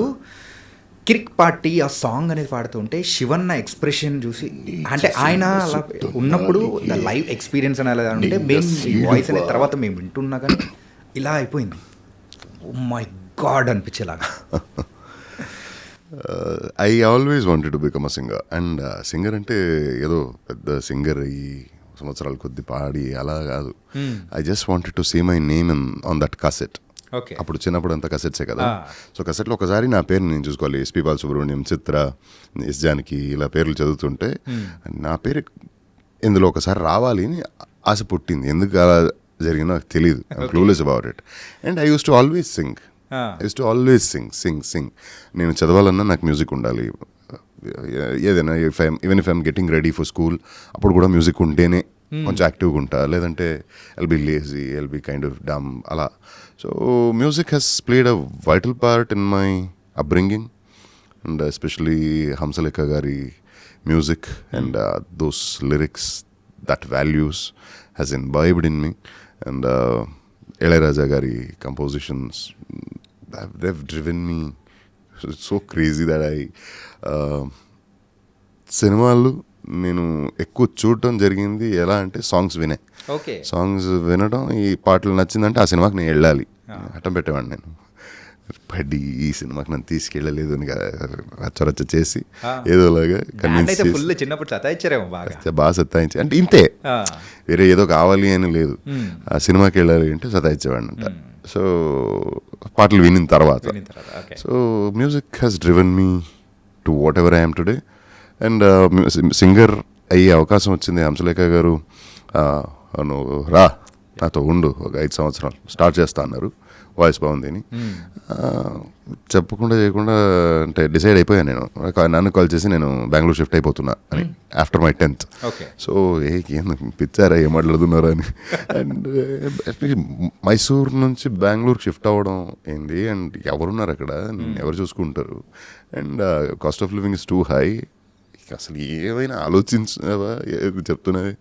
కిరిక్ పార్టీ ఆ సాంగ్ అనేది పాడుతుంటే శివన్న ఎక్స్ప్రెషన్ చూసి, అంటే ఆయన అలా ఉన్నప్పుడు ద లైవ్ ఎక్స్పీరియన్స్ అని అలా ఉంటే మేము ఈ వాయిస్ అనేది తర్వాత మేము వింటున్నా కానీ ఇలా అయిపోయింది. ఓ మై గాడ్ అనిపించేలాగా. I always wanted to become a singer. And singer అంటే ఏదో పెద్ద సింగర్ ఈ సంవత్సరాల కొద్ది పాడి అలా కాదు. I just wanted to see my name on that cassette. Okay, అప్పుడు చిన్నప్పుడు అంతా కసెట్సే కదా. సో కసెట్లో ఒకసారి నా పేరు నేను చూసుకోవాలి. ఎస్పి బాలసుబ్రహ్మణ్యం, చిత్ర, ఎస్ జానకి ఇలా పేర్లు చదువుతుంటే నా పేరు ఇందులో ఒకసారి రావాలి అని ఆశ పుట్టింది. ఎందుకు అలా జరిగిందో నాకు తెలియదు. I'm clueless about it. And I use to always sing. నేను చదవాలన్నా నాకు మ్యూజిక్ ఉండాలి. ఏదైనా even if I'm getting ready for school అప్పుడు కూడా మ్యూజిక్ ఉంటేనే కొంచెం యాక్టివ్గా ఉంటా, లేదంటే I'll be lazy, I'll be kind of dumb అలా. So music has played a vital part in my upbringing and especially Hamsalekha గారి music and those lyrics, that values has imbibed in me. And Ilaiyaraaja గారి compositions, they've driven me so crazy that సినిమాలు నేను ఎక్కువ చూడటం జరిగింది ఎలా అంటే సాంగ్స్ వినే. ఓకే, సాంగ్స్ వినడం, ఈ పాటలు నచ్చిందంటే ఆ సినిమాకి నేను వెళ్ళాలి. అట్టం పెట్టేవాడిని నేను. పడి ఈ సినిమాకి నన్ను తీసుకెళ్ళలేదు అని రచ్చరచ్చ చేసి ఏదోలాగా కన్విన్స్ చేసి ఫుల్ చిన్నప్పుడు సతాయించారేమో బాగా సతాయించి, అంటే ఇంతే, వేరే ఏదో కావాలి అని లేదు. ఆ సినిమాకి వెళ్ళాలి అంటే సతాయించేవాడిని అంట. సో పాటలు వినిన తర్వాత so music has driven me to what ever I'm today. And singer అయ్యే అవకాశం వచ్చింది. హంసలేఖ గారు నువ్వు రా నాతో ఉండు ఒక 5 సంవత్సరాలు స్టార్ట్ చేస్తా అన్నారు, వాయిస్ బాగుంది అని. చెప్పకుండా చేయకుండా అంటే డిసైడ్ అయిపోయాను నేను. నన్ను కాల్ చేసి నేను బెంగళూరు షిఫ్ట్ అయిపోతున్నా అని ఆఫ్టర్ మై 10th. సో ఏం పిచ్చారా, ఏం మాట్లాడుతున్నారా అని. అండ్ మైసూర్ నుంచి బెంగళూరు షిఫ్ట్ అవ్వడం ఏంది, అండ్ ఎవరున్నారు అక్కడ, ఎవరు చూసుకుంటారు, and cost of living is two high. అసలు ఏమైనా ఆలోచించావా చెప్తున్నది,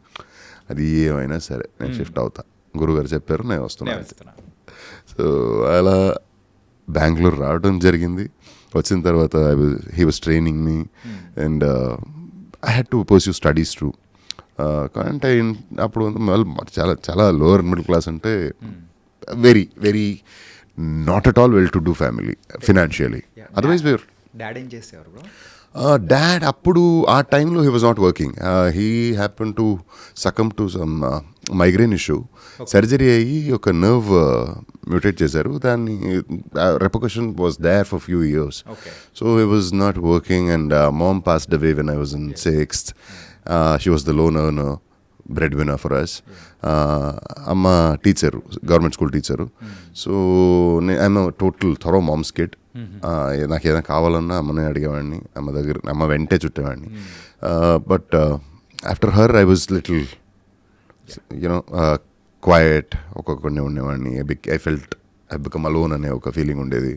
అది ఏమైనా సరే నేను షిఫ్ట్ అవుతా, గురుగారు చెప్పారు నేను వస్తున్నా. సో అలా బెంగళూరు రావడం జరిగింది. వచ్చిన తర్వాత he was training me and I had to pursue studies too. అంటే అప్పుడు చాలా చాలా లోవర్ మిడిల్ క్లాస్, అంటే very very not at all well to do family financially. Otherwise where dad ఏం చేసేవారు బ్రో? డాడ్ అప్పుడు ఆ టైంలో he was not working. He happen to succumb to some migraine issue. Surgery అయ్యి ఒక నర్వ్ మ్యూటేట్ చేశారు. దాన్ని repercussion was there for few years. Okay. So I was not working and mom passed away when I was in 6th. She was the lone earner, bread winner for us. అమ్మ teacher, government school teacher. So I'm total thorough mom's kid. నాకు ఏదైనా కావాలన్నా అమ్మనే అడిగేవాడిని, అమ్మ వెంటే చుట్టేవాడిని. But after her I was little you know quiet, ఒక్కొక్కడిని ఉండేవాడిని. ఐ బికమ్ అలోన్ అనే ఒక ఫీలింగ్ ఉండేది.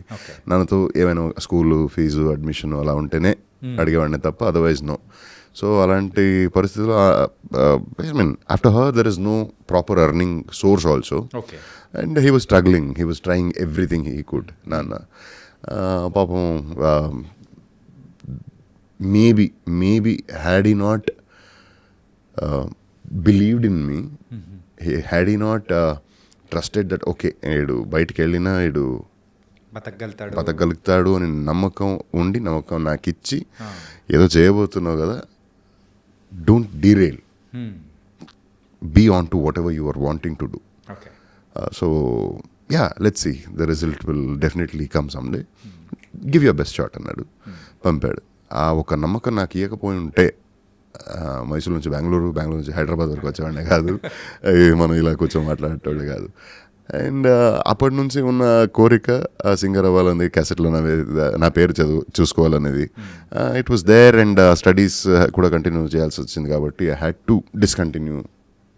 నాతో ఏమైనా స్కూలు ఫీజు అడ్మిషన్ అలా ఉంటేనే అడిగేవాడిని తప్ప అదర్వైజ్ నో. సో అలాంటి పరిస్థితుల్లో I mean after her there is no proper earning source also. Okay. And he was struggling, he was trying everything he could. నాన్న పాపం maybe had he not believed in me, had he not trusted that okay వీడు బయటికి వెళ్ళినా వీడు బతకగలుగుతాడు అని నమ్మకం నాకు ఇచ్చి ఏదో చేయబోతున్నావు కదా, don't derail, be on to whatever you are wanting to do. So yeah, let's see, the result will definitely come someday, give your best shot అన్నాడు, పంపాడు. ఆ ఒక నమ్మకం నాకు ఇవ్వకపోయి ఉంటే మైసూరు నుంచి బెంగళూరు నుంచి హైదరాబాద్ వరకు వచ్చేవాడినే కాదు, మనం ఇలా కూర్చొని మాట్లాడేటోళ్ళే కాదు. అండ్ అప్పటి నుంచి ఉన్న కోరిక సింగర్ అవ్వాలనేది, క్యాసెట్లో నా పేరు చూసుకోవాలనేది it was there. And studies కూడా కంటిన్యూ చేయాల్సి వచ్చింది కాబట్టి I had to discontinue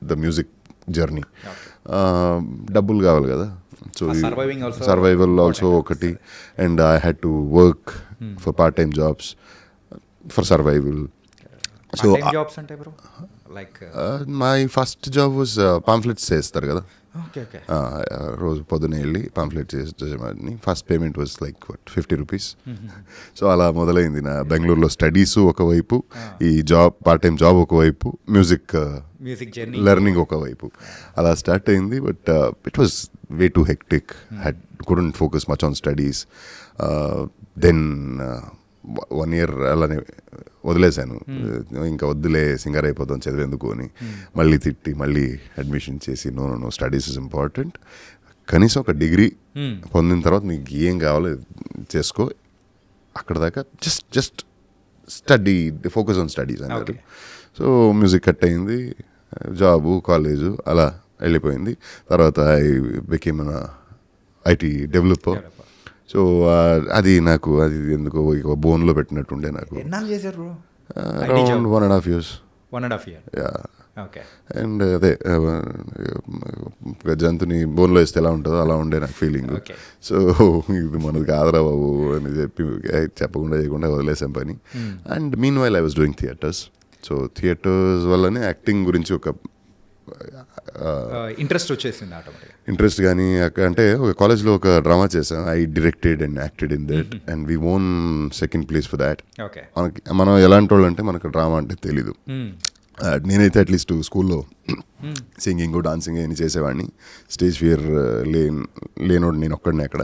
the music journey. డబ్బులు కావాలి కదా, సో సర్వైవల్ ఆల్సో ఒకటి. And I had to work for part time jobs for survival. So my first job was pamphlets చేస్తారు కదా, రోజు పొద్దున వెళ్ళి పాంఫ్లెట్ చేసేవాడిని. First payment was like 50 rupees. So అలా మొదలైంది నా బెంగళూరులో స్టడీస్ ఒకవైపు, ఈ జాబ్ పార్ట్ టైం జాబ్ ఒకవైపు, మ్యూజిక్ లెర్నింగ్ ఒకవైపు, అలా స్టార్ట్ అయింది. But it was way too hectic, couldn't focus much on studies. Then 1 year అలానే వదిలేశాను. ఇంకా వద్దులే, సింగర్ అయిపోతాం చదివేందుకు అని మళ్ళీ తిట్టి మళ్ళీ అడ్మిషన్ చేసి నో స్టడీస్ ఇస్ ఇంపార్టెంట్, కనీసం ఒక డిగ్రీ పొందిన తర్వాత నీకు ఏం కావాలో చేసుకో, అక్కడ దాకా just study, focus on studies అన్నారు. సో మ్యూజిక్ కట్ అయింది, జాబు కాలేజు అలా వెళ్ళిపోయింది. తర్వాత I became IT developer. So అది ఎందుకో బోన్లో పెట్టినట్టుండే నాకు. Around 1.5 years. అండ్ అదే జంతుని బోన్లో వేస్తే ఎలా ఉంటుందో అలా ఉండే నాకు ఫీలింగ్. సో ఇది మనది కాదురా బాబు అని చెప్పకుండా చేయకుండా వదిలేసాం పని. And mean while I was doing theatres. So theatres వల్లనే యాక్టింగ్ గురించి ఒక ఇంట్రెస్ట్ వచ్చేసింది ఆటోమేటిక్గా. ఇంట్రెస్ట్ కానీ అంటే ఒక కాలేజ్లో ఒక డ్రామా చేసాం, I directed and acted in that and we own 2nd place for that. మనం ఎలాంటి వాళ్ళు అంటే మనకు డ్రామా అంటే తెలీదు. నేనైతే అట్లీస్ట్ స్కూల్లో సింగింగ్ డాన్సింగ్ అని చేసేవాడిని. స్టేజ్ ఫియర్ లేనోడు నేను ఒక్కడిని అక్కడ.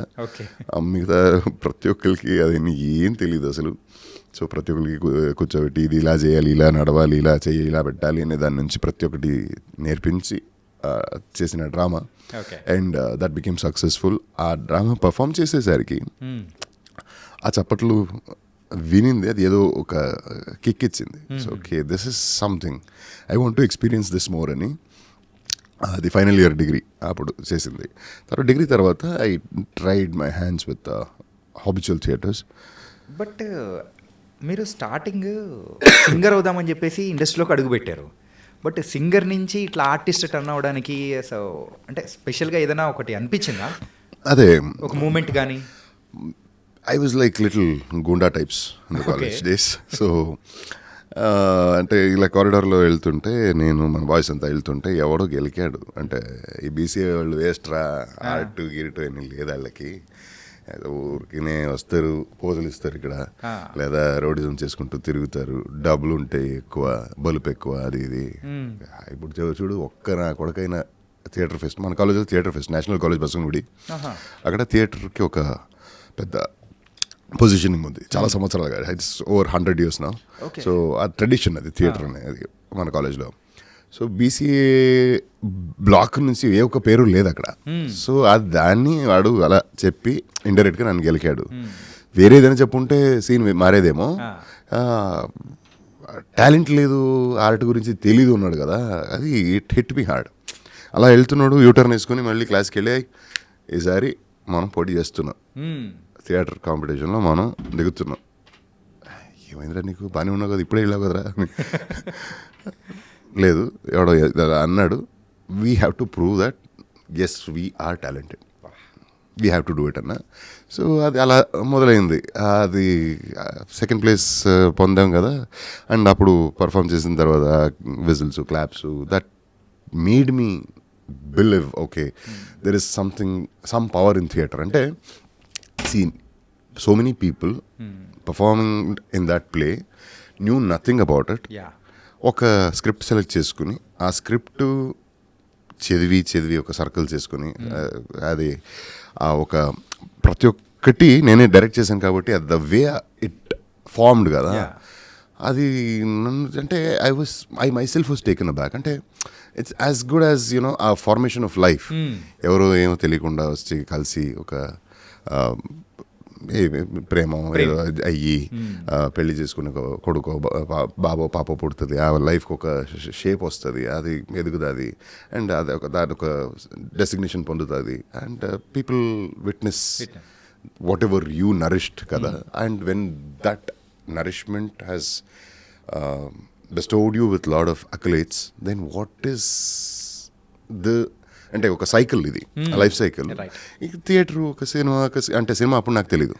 మిగతా ప్రతి ఒక్కరికి అది ఏం తెలియదు అసలు. సో ప్రతి ఒక్కరికి కూర్చోబెట్టి ఇది ఇలా చేయాలి, ఇలా నడవాలి, ఇలా చేయాలి, ఇలా పెట్టాలి అనే దాని నుంచి ప్రతి ఒక్కటి నేర్పించి చేసిన drama. And that became successful. ఆ డ్రామా పర్ఫామ్ చేసేసరికి ఆ చప్పట్లు వినింది, అది ఏదో ఒక కిక్ ఇచ్చింది. So okay, this is something I want to experience this more అని అది ఫైనల్ ఇయర్ డిగ్రీ అప్పుడు చేసింది. తర్వాత డిగ్రీ తర్వాత I tried my hands with habitual theatres. But మీరు స్టార్టింగ్ సింగర్ అవుదామని చెప్పేసి ఇండస్ట్రీలోకి అడుగు పెట్టారు. బట్ సింగర్ నుంచి ఇట్లా ఆర్టిస్ట్ టర్న్ అవ్వడానికి సో అంటే స్పెషల్గా ఏదైనా ఒకటి అనిపించిందా? అదే ఒక మూమెంట్ కానీ? ఐ వాజ్ లైక్ లిటిల్ గుండా types in the college days. So అంటే ఇలా కారిడార్లో వెళ్తుంటే మన బాయ్స్ అంతా వెళ్తుంటే ఎవడో గెలికాడు అంటే ఈ బీసీఏ వాళ్ళు వేస్ట్రా, ఆర్టు గిరిటు అని లేదు వాళ్ళకి, ఊరికినే వస్తారు, పోజులు ఇస్తారు ఇక్కడ, లేదా రోడిజం చేసుకుంటూ తిరుగుతారు, డబ్బులు ఉంటాయి ఎక్కువ, బలుపు ఎక్కువ, అది ఇది. ఇప్పుడు చూడు ఒక్క నా కొడుకైనా థియేటర్ ఫెస్ట్, మన కాలేజ్లో theatre pest, national college Basavanagudi, అక్కడ థియేటర్కి ఒక పెద్ద పొజిషనింగ్ ఉంది చాలా సంవత్సరాలుగా. ఇట్స్ ఓవర్ 100 years నా. సో ఆ ట్రెడిషన్ అది థియేటర్ అనేది మన కాలేజ్లో. సో బీసీఏ బ్లాక్ నుంచి ఏ ఒక్క పేరు లేదు అక్కడ. సో దాన్ని వాడు అలా చెప్పి ఇండైరెక్ట్గా నన్ను గెలికాడు. వేరేదైనా చెప్పుంటే సీన్ మారేదేమో. టాలెంట్ లేదు, ఆర్ట్ గురించి తెలీదు ఉన్నాడు కదా, అది ఇట్ హిట్ మీ హార్డ్. అలా వెళ్తున్నాడు, యూటర్న్ వేసుకుని మళ్ళీ క్లాస్కి వెళ్ళి ఈసారి మనం పోటీ చేస్తున్నాం, థియేటర్ కాంపిటీషన్లో మనం దిగుతున్నాం. ఏమైందిరా నీకు, బాగానే ఉన్నావు కదా, ఇప్పుడే వెళ్ళావు కదరా. లేదు, ఎవడో అన్నాడు, we have to prove that as we are talented, we have to do it అన్న. సో అది అలా మొదలైంది. అది సెకండ్ ప్లేస్ పొందాం కదా. అండ్ అప్పుడు పర్ఫామ్ చేసిన తర్వాత whistles, claps, that made me believe okay there is some power in theatre. అంటే seen so many people performing in that play knew nothing about it. ఒక స్క్రిప్ట్ సెలెక్ట్ చేసుకుని ఆ స్క్రిప్ట్ చదివి ఒక సర్కిల్ చేసుకుని అది ఒక ప్రతి ఒక్కటి నేనే డైరెక్ట్ చేశాను కాబట్టి ద వే ఇట్ ఫార్మ్డ్ కదా, అది నన్ను అంటే I myself was taken back. అంటే it's as good as you know ఆ ఫార్మేషన్ ఆఫ్ లైఫ్. ఎవరో ఏమో తెలియకుండా వచ్చి కలిసి ఒక ప్రేమ ఏదో అయ్యి పెళ్లి చేసుకుని కొడుకో బాబో పాప పుడుతుంది, ఆ లైఫ్కి ఒక షేప్ వస్తుంది, అది ఎదుగుతుంది, అండ్ అది దాని ఒక డెసిగ్నేషన్ పొందుతుంది, and people witness whatever you nourished కదా. And when that nourishment has bestowed you with lot of accolades, then what is the అంటే ఒక సైకిల్, ఇది లైఫ్ సైకిల్. ఈ థియేటర్ ఒక సినిమా అంటే సినిమా అప్పుడు నాకు తెలీదు.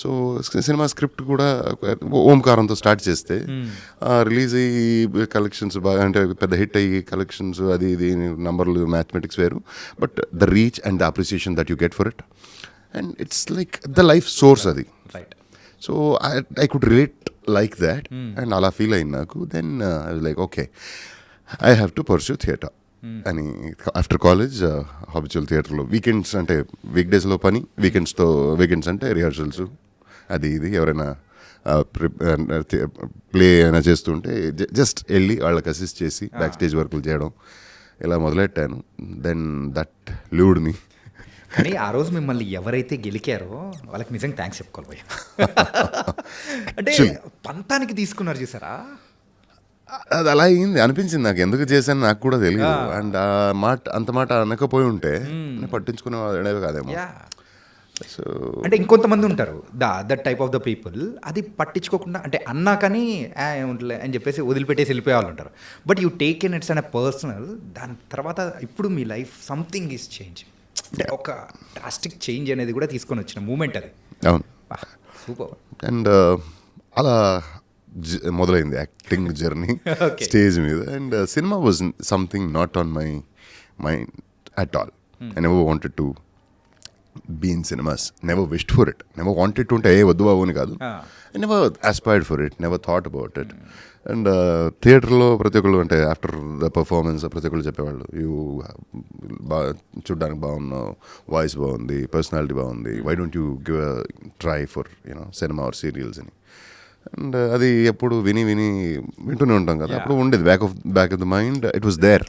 సో సినిమా స్క్రిప్ట్ కూడా ఓంకారంతో స్టార్ట్ చేస్తే రిలీజ్ అయ్యి కలెక్షన్స్ బాగా అంటే పెద్ద హిట్ అయ్యి కలెక్షన్స్ అది ఇది నంబర్లు మ్యాథమెటిక్స్ వేరు, but the reach and the appreciation that you get for it, and it's like the life source అది. So I could relate like that, and అలా ఫీల్ అయింది నాకు. Then I was like okay I have to pursue theatre అని. ఆఫ్టర్ కాలేజ్ హాబిచువల్ థియేటర్లో వీకెండ్స్ అంటే వీక్ డేస్లో పని, వీకెండ్స్ అంటే రిహార్సల్స్ అది ఇది, ఎవరైనా ప్లే అయినా చేస్తుంటే జస్ట్ వెళ్ళి వాళ్ళకి అసిస్ట్ చేసి బ్యాక్ స్టేజ్ వర్కులు చేయడం, ఇలా మొదలెట్టాను. దెన్ దట్ ల్యూడ్ మీ. కానీ ఆ రోజు మిమ్మల్ని ఎవరైతే గెలికారో వాళ్ళకి నిజంగా థ్యాంక్స్ చెప్పుకోవాలి భయ్య. అంటే పంతానికి తీసుకున్నారు చూసారా, అది అలా అయింది అనిపించింది నాకు. ఎందుకు చేశాను నాకు కూడా తెలియదు. అండ్ ఆ మాట అంత మాట అనకపోయి ఉంటే పట్టించుకునే వాడేవి కాదేమో. సో అంటే ఇంకొంతమంది ఉంటారు that type of the people, అది పట్టించుకోకుండా అంటే అన్నా కానీ ఏముంటలే అని చెప్పేసి వదిలిపెట్టేసి వెళ్ళిపోయే వాళ్ళు ఉంటారు. But you take in it's an personal. దాని తర్వాత ఇప్పుడు మీ లైఫ్ సంథింగ్ ఈజ్ చేంజ్, ఒక డ్రాస్టిక్ చేంజ్ అనేది కూడా తీసుకొని వచ్చిన మూమెంట్ అది. అవును, సూపర్. అండ్ అలా మొదలైంది యాక్టింగ్ జర్నీ స్టేజ్ మీద. And cinema was something not on my mind at all. I never wanted to be in cinemas, never wished for it, never wanted to. అంటే వద్దు బాబు అని కాదు, I never aspired for it, never thought about it. And థియేటర్లో ప్రతి ఒక్కళ్ళు అంటే ఆఫ్టర్ ద పర్ఫార్మెన్స్ ప్రతి ఒక్కళ్ళు చెప్పేవాళ్ళు, బాగా చూడ్డానికి బాగున్నావు, వాయిస్ బాగుంది, పర్సనాలిటీ బాగుంది, why don't you give a try for you know cinema or serials అని. అండ్ అది ఎప్పుడు వింటూనే ఉంటాం కదా, అప్పుడు ఉండేది back of the mind, it was there.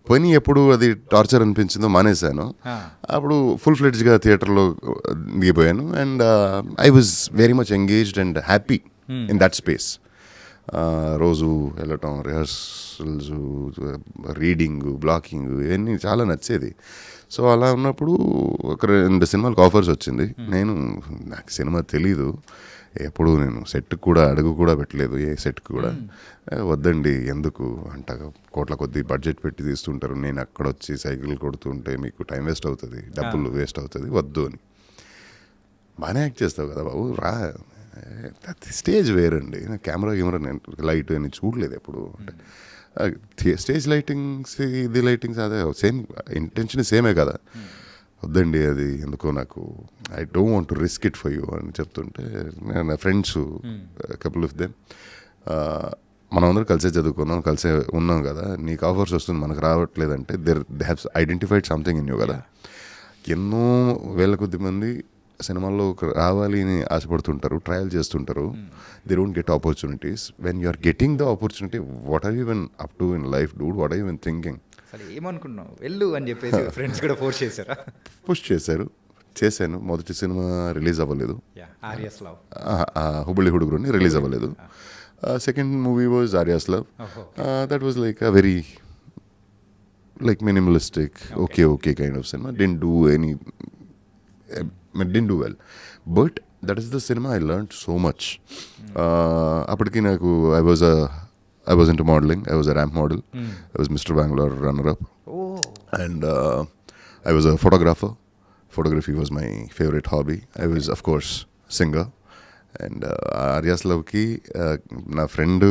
పని ఎప్పుడు అది టార్చర్ అనిపించిందో మానేశాను. అప్పుడు ఫుల్ ఫ్లెడ్జ్గా థియేటర్లో దిగిపోయాను. And I was very much engaged and happy in that space. రోజు వెళ్ళటం, రిహర్సల్స్, రీడింగ్, బ్లాకింగ్, ఇవన్నీ చాలా నచ్చేది. సో అలా ఉన్నప్పుడు ఒక 2 సినిమాలకు ఆఫర్స్ వచ్చింది. నాకు సినిమా తెలీదు, ఎప్పుడు నేను సెట్కి కూడా అడుగు కూడా పెట్టలేదు, ఏ సెట్కి కూడా. వద్దండి ఎందుకు అంట, కోట్ల కొద్ది బడ్జెట్ పెట్టి తీస్తుంటారు, నేను అక్కడ వచ్చి సైకిల్ కొడుతుంటే మీకు టైం వేస్ట్ అవుతుంది, డబ్బులు వేస్ట్ అవుతుంది, వద్దు అని. బాగానే యాక్ట్ చేస్తావు కదా బాబు, రా, స్టేజ్ వేరండి, కెమెరా నేను లైట్ అని చూడలేదు ఎప్పుడు. అంటే స్టేజ్ లైటింగ్స్ ఇది లైటింగ్స్ అదే సేమ్, ఇంటెన్షన్ సేమే కదా. వద్దండి అది ఎందుకో నాకు, I don't want to risk it for you అని చెప్తుంటే, నా ఫ్రెండ్స్ కపుల్ ఆఫ్ దెమ్, మనం అందరూ కలిసే చదువుకున్నాం, కలిసే ఉన్నాం కదా, నీకు ఆఫర్స్ వస్తుంది మనకు రావట్లేదంటే they have identified something in you కదా. ఎన్నో వేల కొద్ది మంది సినిమాల్లో రావాలి అని ఆశపడుతుంటారు, ట్రయల్ చేస్తుంటారు. They don't get opportunities. When you are getting the opportunity, what are you even up to in life dude? What are you even thinking? అసలు ఏమనుకున్నావు వెళ్ళు అని చెప్పేసి ఫ్రెండ్స్ కూడా ఫోర్స్ చేశారా? పుష్ చేశారు, చేశాను. మొదటి సినిమా రిలీజ్ అవ్వలేదు, ఆర్యస్ లవ్. హుబుళి హుడుగురుని రిలీజ్ అవ్వలేదు. Second movie was Arya's love. That was like a very like minimalistic, okay kind of cinema. Didn't do well, but that is the cinema I learned so much. అప్పటికి నాకు I was into modeling. I was a ramp model. I was Mr. Bangalore runner-up. And I was a photographer. Photography was my favorite hobby. I was, of course, singer. And Arya's లవ్కి నా ఫ్రెండ్,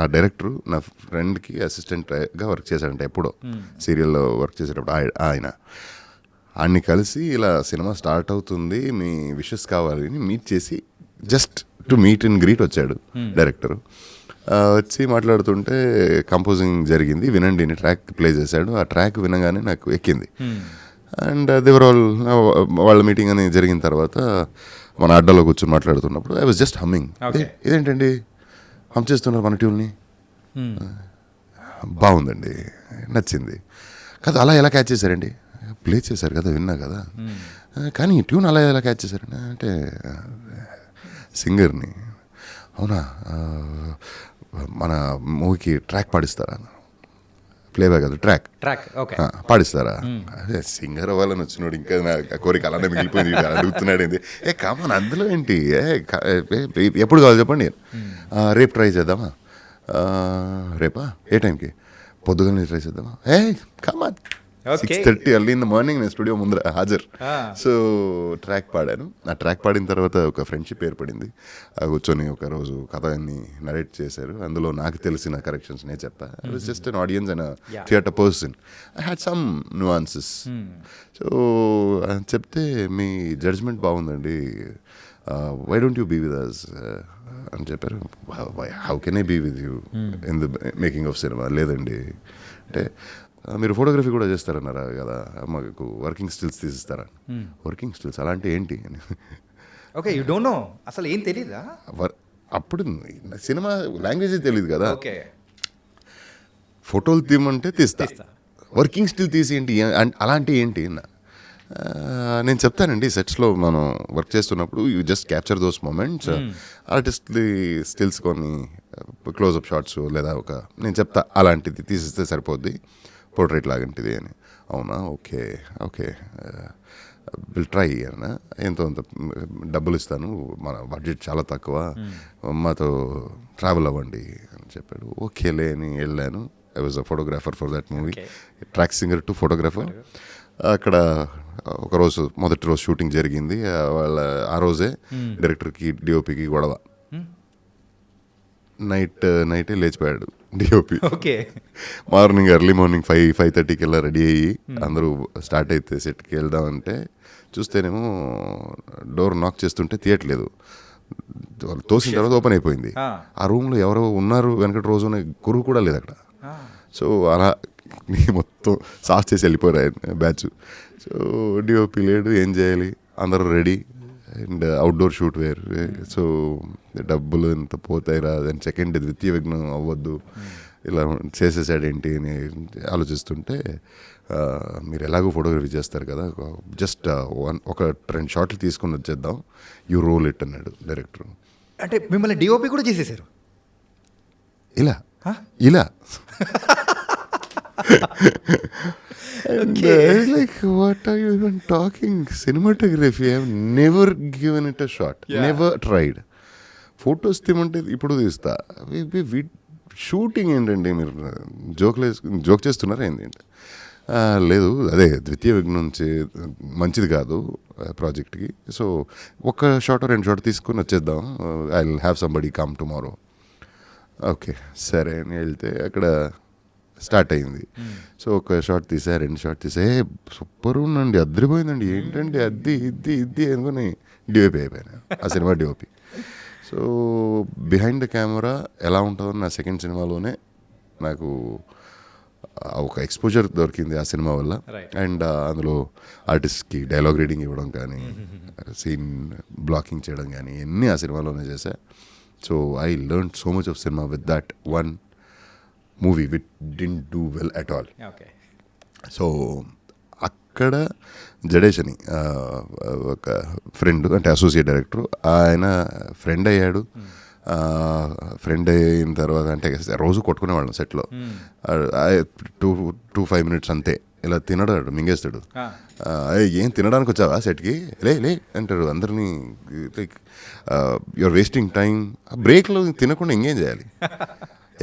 ఆ డైరెక్టర్ నా ఫ్రెండ్కి అసిస్టెంట్గా వర్క్ చేశాడంట ఎప్పుడో సీరియల్లో వర్క్ చేసేటప్పుడు. ఆయన్ని కలిసి ఇలా సినిమా స్టార్ట్ అవుతుంది, మీ విషెస్ కావాలి అని మీట్ చేసి just to meet and greet వచ్చాడు డైరెక్టర్. వచ్చి మాట్లాడుతుంటే కంపోజింగ్ జరిగింది, వినండి అని ట్రాక్ ప్లే చేశాడు. ఆ ట్రాక్ వినగానే నాకు ఎక్కింది. అండ్ దేవర్ ఆల్ వాళ్ళ మీటింగ్ అని జరిగిన తర్వాత మన అడ్డాలో కూర్చొని మాట్లాడుతున్నప్పుడు ఐ వాజ్ జస్ట్ హమ్మింగ్. ఇదేంటండి హమ్ చేస్తున్నారు మన ట్యూన్ని, బాగుందండి, నచ్చింది కదా, అలా ఎలా క్యాచ్ చేశారండి? ప్లే చేశారు కదా, విన్నా కదా, కానీ ఈ ట్యూన్ అలా ఎలా క్యాచ్ చేశారండి అంటే సింగర్ని. అవునా, మన మూవీకి ట్రాక్ పాడిస్తారా? ప్లేబ్యాక్ కాదు, ట్రాక్ పాడిస్తారా? అదే సింగర్ అవ్వాలని వచ్చినాడు, ఇంకా నా కోరిక అలానే మిగిలిపోయింది, అడుగుతున్నాడు ఏంటి. కామన్ అందులో ఏంటి, ఎప్పుడు కావాలి చెప్పండి. రేపు ట్రై చేద్దామా? రేపా? ఏ టైంకి? పొద్దుగానే ట్రై చేద్దామా? Common 6:30 early in the morning నేను స్టూడియో ముందర హాజరు. సో ట్రాక్ పాడాను. ఆ ట్రాక్ పాడిన తర్వాత ఒక ఫ్రెండ్షిప్ ఏర్పడింది. కూర్చొని ఒక రోజు కథ అన్ని నరేట్ చేశారు. అందులో నాకు తెలిసిన కరెక్షన్స్ నేను చెప్పా. I was just an audience and theatre person. I had some nuances. So చెప్తే మీ జడ్జ్మెంట్ బాగుందండి, why don't you be with us అని చెప్పారు. How can I be with you in the making of cinema? లేదండి అంటే, మీరు ఫోటోగ్రఫీ కూడా చేస్తారన్నారా కదా, మాకు వర్కింగ్ స్టిల్స్ తీసిస్తారా? వర్కింగ్ స్టిల్స్ అలాంటి ఏంటి అని. ఓకే, యూ డోంట్ నో, అసలు ఏం తెలీదా? అప్పుడు సినిమా లాంగ్వేజ్ తెలియదు కదా. ఫోటోలు తీయమంటే తీస్తా, వర్కింగ్ స్టిల్ తీసి ఏంటి అలాంటి ఏంటి అన్న. నేను చెప్తానండి, సెట్స్లో మనం వర్క్ చేస్తున్నప్పుడు you just capture those moments. ఆర్టిస్ట్లీ స్టిల్స్ కొన్ని క్లోజ్అప్ షాట్స్ లేదా నేను చెప్తా అలాంటిది తీసిస్తే సరిపోద్ది, పోర్ట్రేట్ లాగంటిది అని. అవునా, ఓకే విల్ ట్రై అన్న, ఎంతో అంత డబ్బులు ఇస్తాను, మన బడ్జెట్ చాలా తక్కువ, మాతో ట్రావెల్ అవ్వండి అని చెప్పాడు. ఓకేలే అని వెళ్ళాను. I was a photographer for that movie, track singer to photographer. అక్కడ ఒకరోజు మొదటి రోజు షూటింగ్ జరిగింది. ఆ రోజే డైరెక్టర్కి డిఓపికి గొడవ. నైటే లేచిపోయాడు డిఓపి. ఎర్లీ మార్నింగ్ 5:30కి వెళ్ళా రెడీ అయ్యి అందరూ స్టార్ట్ అయితే సెట్కి వెళ్దామంటే చూస్తేనేమో డోర్ నాక్ చేస్తుంటే తీయట్లేదు. వాళ్ళు తోసిన తర్వాత ఓపెన్ అయిపోయింది. ఆ రూమ్లో ఎవరో ఉన్నారు, వెనకటి రోజు గురువు కూడా లేదు అక్కడ. సో అలా మొత్తం సాఫ్ చేసి వెళ్ళిపోయారు బ్యాచ్. సో డిఓపి లేడు, ఏం చేయాలి, అందరూ ready and outdoor shoot where. So డబ్బులు ఎంత పోతాయిరా, దాని సెకండ్ ద్వితీయ విఘ్నం అవ్వద్దు, ఇలా చేసేసాడేంటి అని ఆలోచిస్తుంటే, మీరు ఎలాగో ఫోటోగ్రఫీ చేస్తారు కదా, జస్ట్ ఒక 2 షాట్లు తీసుకొని వచ్చేద్దాం, యూ రోల్ ఇట్ అన్నాడు డైరెక్టర్. అంటే మిమ్మల్ని డిఓపి కూడా చేసేసారు ఇలా like what are you even talking? Cinematography, I have never given it a shot, never tried. Photos తీయమంటే ఇప్పుడు తీస్తా. షూటింగ్ ఏంటండి, మీరు జోక్ చేస్తున్నారా ఏంటంటే? లేదు, అదే ద్వితీయ విఘ్నం నుంచి మంచిది కాదు ప్రాజెక్ట్కి. సో 1 షాట్ 2 షాట్ తీసుకొని వచ్చేద్దాం, I will have somebody come tomorrow. Okay సరే అని వెళ్తే అక్కడ స్టార్ట్ అయింది. సో 1 షాట్ తీసా, 2 షాట్ తీసా, సూపర్ ఉందండి, అద్దరిపోయిందండి, ఏంటండి ఇది అనుకుని డిఓపి అయిపోయాను, ఆ cinema DOP. So behind the camera ఎలా ఉంటుందో నా సెకండ్ సినిమాలోనే నాకు ఒక ఎక్స్పోజర్ దొరికింది ఆ సినిమా వల్ల. Right. అండ్ అందులో ఆర్టిస్ట్కి డైలాగ్ రీడింగ్ ఇవ్వడం కానీ సీన్ బ్లాకింగ్ చేయడం కానీ అన్నీ ఆ సినిమాలోనే చేశా. So I learn so much of cinema with that one movie which didn't do well at all. Okay. So అక్కడ జడేష్ అని ఒక ఫ్రెండ్, అంటే అసోసియేట్ డైరెక్టర్, ఆయన ఫ్రెండ్ అయ్యాడు. ఫ్రెండ్ అయిన తర్వాత అంటే రోజు కొట్టుకునేవాళ్ళం సెట్లో. 2-5 minutes అంతే, ఇలా తినడాడు, మింగేస్తాడు. ఏం తినడానికి వచ్చావా సెట్కి, లే లే అంటారు అందరినీ. Like your wasting time. బ్రేక్లో తినకుండా ఇంకేం చేయాలి,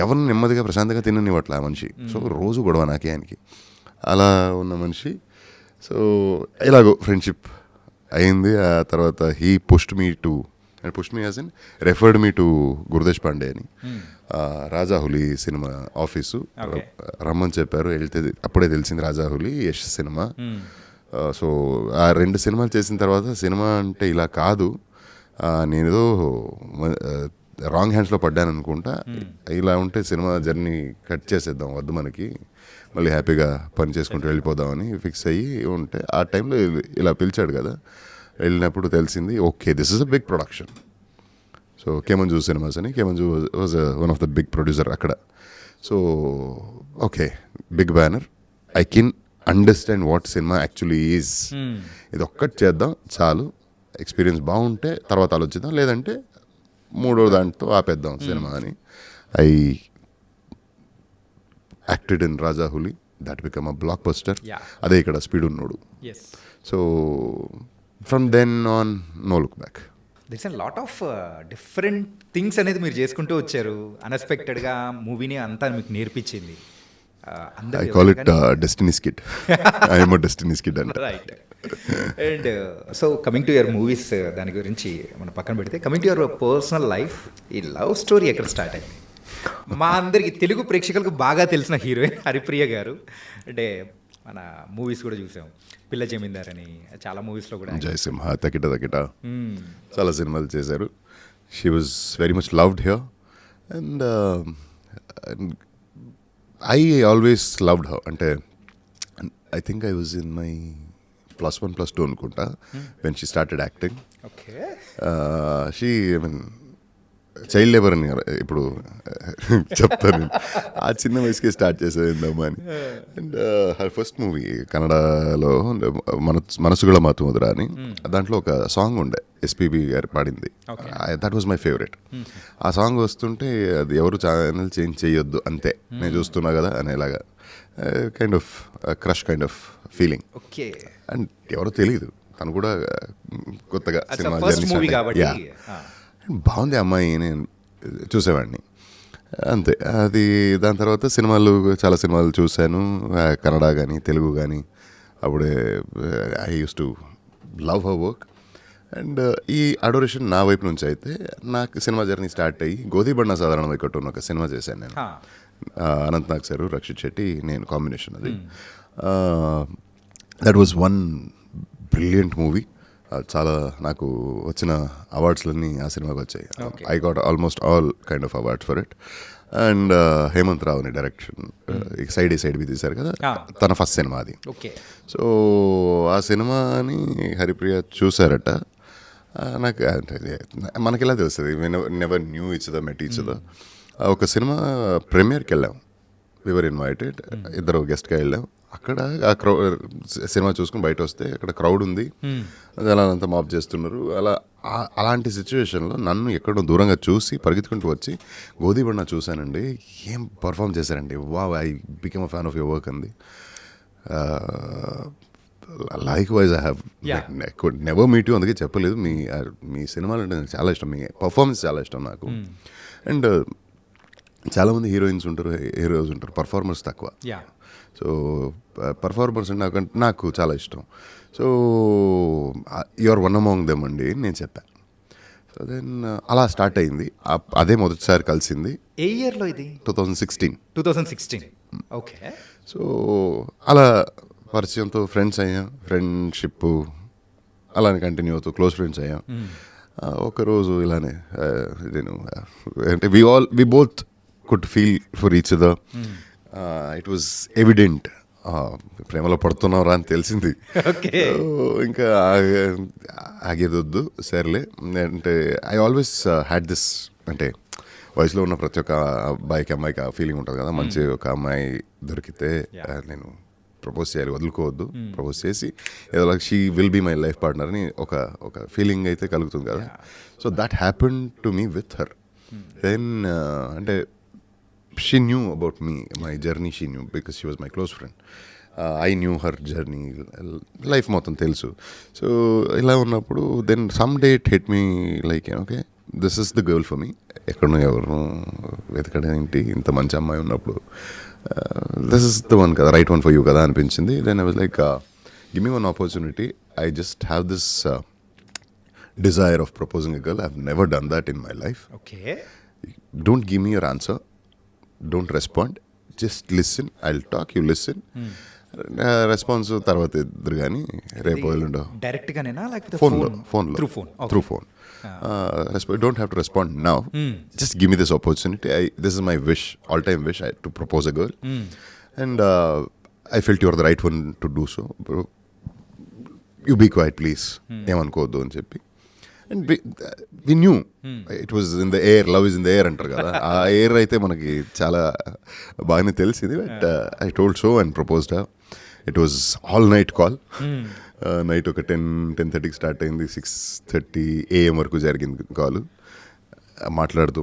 ఎవరిని నెమ్మదిగా ప్రశాంతంగా తిననివ్వట్లే ఆ మనిషి. సో రోజు గొడవ నాకే ఆయనకి. అలా ఉన్న మనిషి. సో ఇలాగో ఫ్రెండ్షిప్ అయింది. ఆ తర్వాత he pushed me as in referred me to Gurudesh Pandey అని, రాజాహులి సినిమా ఆఫీసు రమ్మని చెప్పారు. వెళ్తే అప్పుడే తెలిసింది రాజాహులి యష్ సినిమా. సో ఆ 2 సినిమాలు చేసిన తర్వాత సినిమా అంటే ఇలా కాదు, నేనేదో రాంగ్ హ్యాండ్స్లో పడ్డాను అనుకుంటా. ఇలా ఉంటే సినిమా జర్నీ కట్ చేసేద్దాం, వద్దు మనకి, మళ్ళీ హ్యాపీగా పని చేసుకుంటూ వెళ్ళిపోదామని ఫిక్స్ అయ్యి ఉంటే ఆ టైంలో ఇలా పిలిచాడు కదా. వెళ్ళినప్పుడు తెలిసింది okay this is a big production. So K Manju cinemas అని, K Manju was one of the big producer అక్కడ. So okay big banner, I can understand what cinema actually is. ఇది ఒక్కటి చేద్దాం చాలు, ఎక్స్పీరియన్స్ బాగుంటే తర్వాత ఆలోచిద్దాం, లేదంటే 3వ దాంట్లో ఆపేద్దాం సినిమా అని. I acted in Rajahuli, that become a blockbuster. అదే ఇక్కడ స్పీడ్ ఉన్నోడు. So from then on no look back. That's a lot of different things అనేది మీరు చేసుకుంటూ వచ్చారు. అన్ఎక్స్పెక్టెడ్గా మూవీని అంతా మీకు నేర్పించింది. I call it destiny's kid. I'm a destiny's kid అంట. Right. And so coming to your movies, దాని గురించి మనం పక్కన పెడితే, coming to your personal life, ఈ లవ్ స్టోరీ ఎక్కడ స్టార్ట్ అయింది? మా అందరికి తెలుగు ప్రేక్షకులకు బాగా తెలిసిన హీరోయిన్ హరిప్రియ గారు. అంటే మన మూవీస్ కూడా చూసాం, పిల్ల జమీందార్ అని, చాలా మూవీస్లో కూడా, జయసింహ, తకిట చాలా సినిమాలు చేశారు. She was very much loved here and I always loved her. అంటే I think I was in my +1 +2 అనుకుంటా when she started acting. Okay. She I mean child labour అని ఇప్పుడు చెప్తాను, ఆ చిన్న వయసుకే స్టార్ట్ చేసేది ఏందమ్మా అని. అండ్ హర్ ఫస్ట్ మూవీ కన్నడలో మనసుగళ మాతుముద్ర అని, దాంట్లో ఒక సాంగ్ ఉండే ఎస్పీబీ గారు పాడింది. That was my favourite. ఆ సాంగ్ వస్తుంటే అది ఎవరు ఛానల్ చేంజ్ చేయొద్దు, అంతే నేను చూస్తున్నా కదా అనేలాగా kind of crush kind of feeling. Okay. And ఎవరో తెలియదు, తను కూడా కొత్తగా సినిమా బాగుంది అమ్మాయి, నేను చూసేవాడిని అంతే. అది దాని తర్వాత సినిమాలు, చాలా సినిమాలు చూశాను, కన్నడ కానీ తెలుగు కానీ. అప్పుడే I use to love her work. And ఈ అడోరేషన్ నా వైపు నుంచి అయితే నాకు సినిమా జర్నీ స్టార్ట్ అయ్యి గోధీబಣ್ಣ సాధారణ వైకట్టున్న ఒక సినిమా చేశాను నేను. అనంత్ నాగ్ సారు, రక్షిత్ శెట్టి, నేను కాంబినేషన్ అది. That was one brilliant movie. చాలా నాకు వచ్చిన అవార్డ్స్లన్నీ ఆ సినిమాకి వచ్చాయి. I got almost all kind of awards for it. And Hemanth రావుని డైరెక్షన్, సైడ్ బి తీశారు కదా, తన ఫస్ట్ సినిమా అది. సో ఆ సినిమాని హరిప్రియ చూసారట. నాకు మనకి ఎలా తెలుస్తుంది, నెవర్ న్యూ ఇచ్ ద మెట్ ఇచ్ ద. ఒక సినిమా ప్రీమియర్కి వెళ్ళాం, వివర్ ఇన్వైటెడ్, ఇద్దరు గెస్ట్గా వెళ్ళాం. అక్కడ ఆ సినిమా చూసుకుని బయట వస్తే అక్కడ క్రౌడ్ ఉంది, అలా అంతా మాప్ చేస్తున్నారు. అలాంటి సిచ్యువేషన్లో నన్ను ఎక్కడో దూరంగా చూసి పరిగెత్తుకుంటూ వచ్చి గోధీబಣ್ಣ చూశానండి, ఏం పర్ఫామ్ చేశారండి, wow I become a fan of your work అంది. Likewise I have never meet you, అందుకే చెప్పలేదు. మీ సినిమాలు అంటే నాకు చాలా ఇష్టం, మీ పర్ఫార్మెన్స్ చాలా ఇష్టం నాకు. అండ్ చాలామంది హీరోయిన్స్ ఉంటారు, హీరోస్ ఉంటారు, పర్ఫార్మర్స్ తక్కువ. సో పర్ఫార్మర్స్ అంటే నాకు చాలా ఇష్టం. So you're one among them అండి నేను చెప్పాను. సో దెన్ అలా స్టార్ట్ అయింది. అదే మొదటిసారి కలిసింది. ఏ ఇయర్లో ఇది? 2016. ఓకే. సో అలా పరిచయంతో ఫ్రెండ్స్ అయ్యాం, ఫ్రెండ్షిప్ అలానే కంటిన్యూ అవుతూ క్లోజ్ ఫ్రెండ్స్ అయ్యాం. ఒకరోజు ఇలానే నేను అంటే we both could feel for each other. It was evident, ప్రేమలో పడుతున్నారా అని తెలిసింది. ఓకే. So, ఇంకా ఆగేదొద్దు సర్లే అంటే ఐ ఆల్వేస్ హ్యాడ్ దిస్, అంటే వయసులో ఉన్న ప్రతి ఒక్క అబ్బాయికి అమ్మాయికి ఆ ఫీలింగ్ ఉంటుంది కదా, మంచి ఒక అమ్మాయి దొరికితే నేను ప్రపోజ్ చేయాలి, వదులుకోవద్దు, ప్రపోజ్ చేసి ఏదో like she will be my life partner అని ఒక ఫీలింగ్ అయితే కలుగుతుంది కదా. So that happen to me with her. Then అంటే she knew about me, my journey she knew because she was my close friend. I knew her journey, life మొత్తం తెలుసు. సో ఇలా ఉన్నప్పుడు then someday it hit me like okay this is the girl for me. ఎక్కడో ఎవరు వెతకడం ఏంటి, ఇంత మంచి అమ్మాయి ఉన్నప్పుడు దిస్ ఇస్ ద వన్ కదా, రైట్ వన్ ఫర్ యూ కదా అనిపించింది. Then I was like give me one opportunity, I just have this desire of proposing a girl. I've never done that in my life. Okay. Don't give me your answer. Don't respond. Just listen. I'll talk. You listen. Response తర్వాత ఇద్దరు కానీ రేపు ఎల్లుండో డైరెక్ట్ గానేనా లేకపోతే ఫోన్లో through phone? Through phone. Don't have to respond now. Just give me this opportunity. This is my wish, all time wish, to propose a girl. And I felt you're the right one to do so. You be quiet please, ఏమనుకోవద్దు అని చెప్పి. And we knew it was in the air, love is in the air అంటారు కదా, ఆ ఎయిర్ అయితే మనకి చాలా బాగానే తెలిసింది. But I told so and proposed. It was all night call. Night ఒక 10-10:30కి స్టార్ట్ అయింది, 6:30 AM వరకు జరిగింది కాల్. మాట్లాడుతూ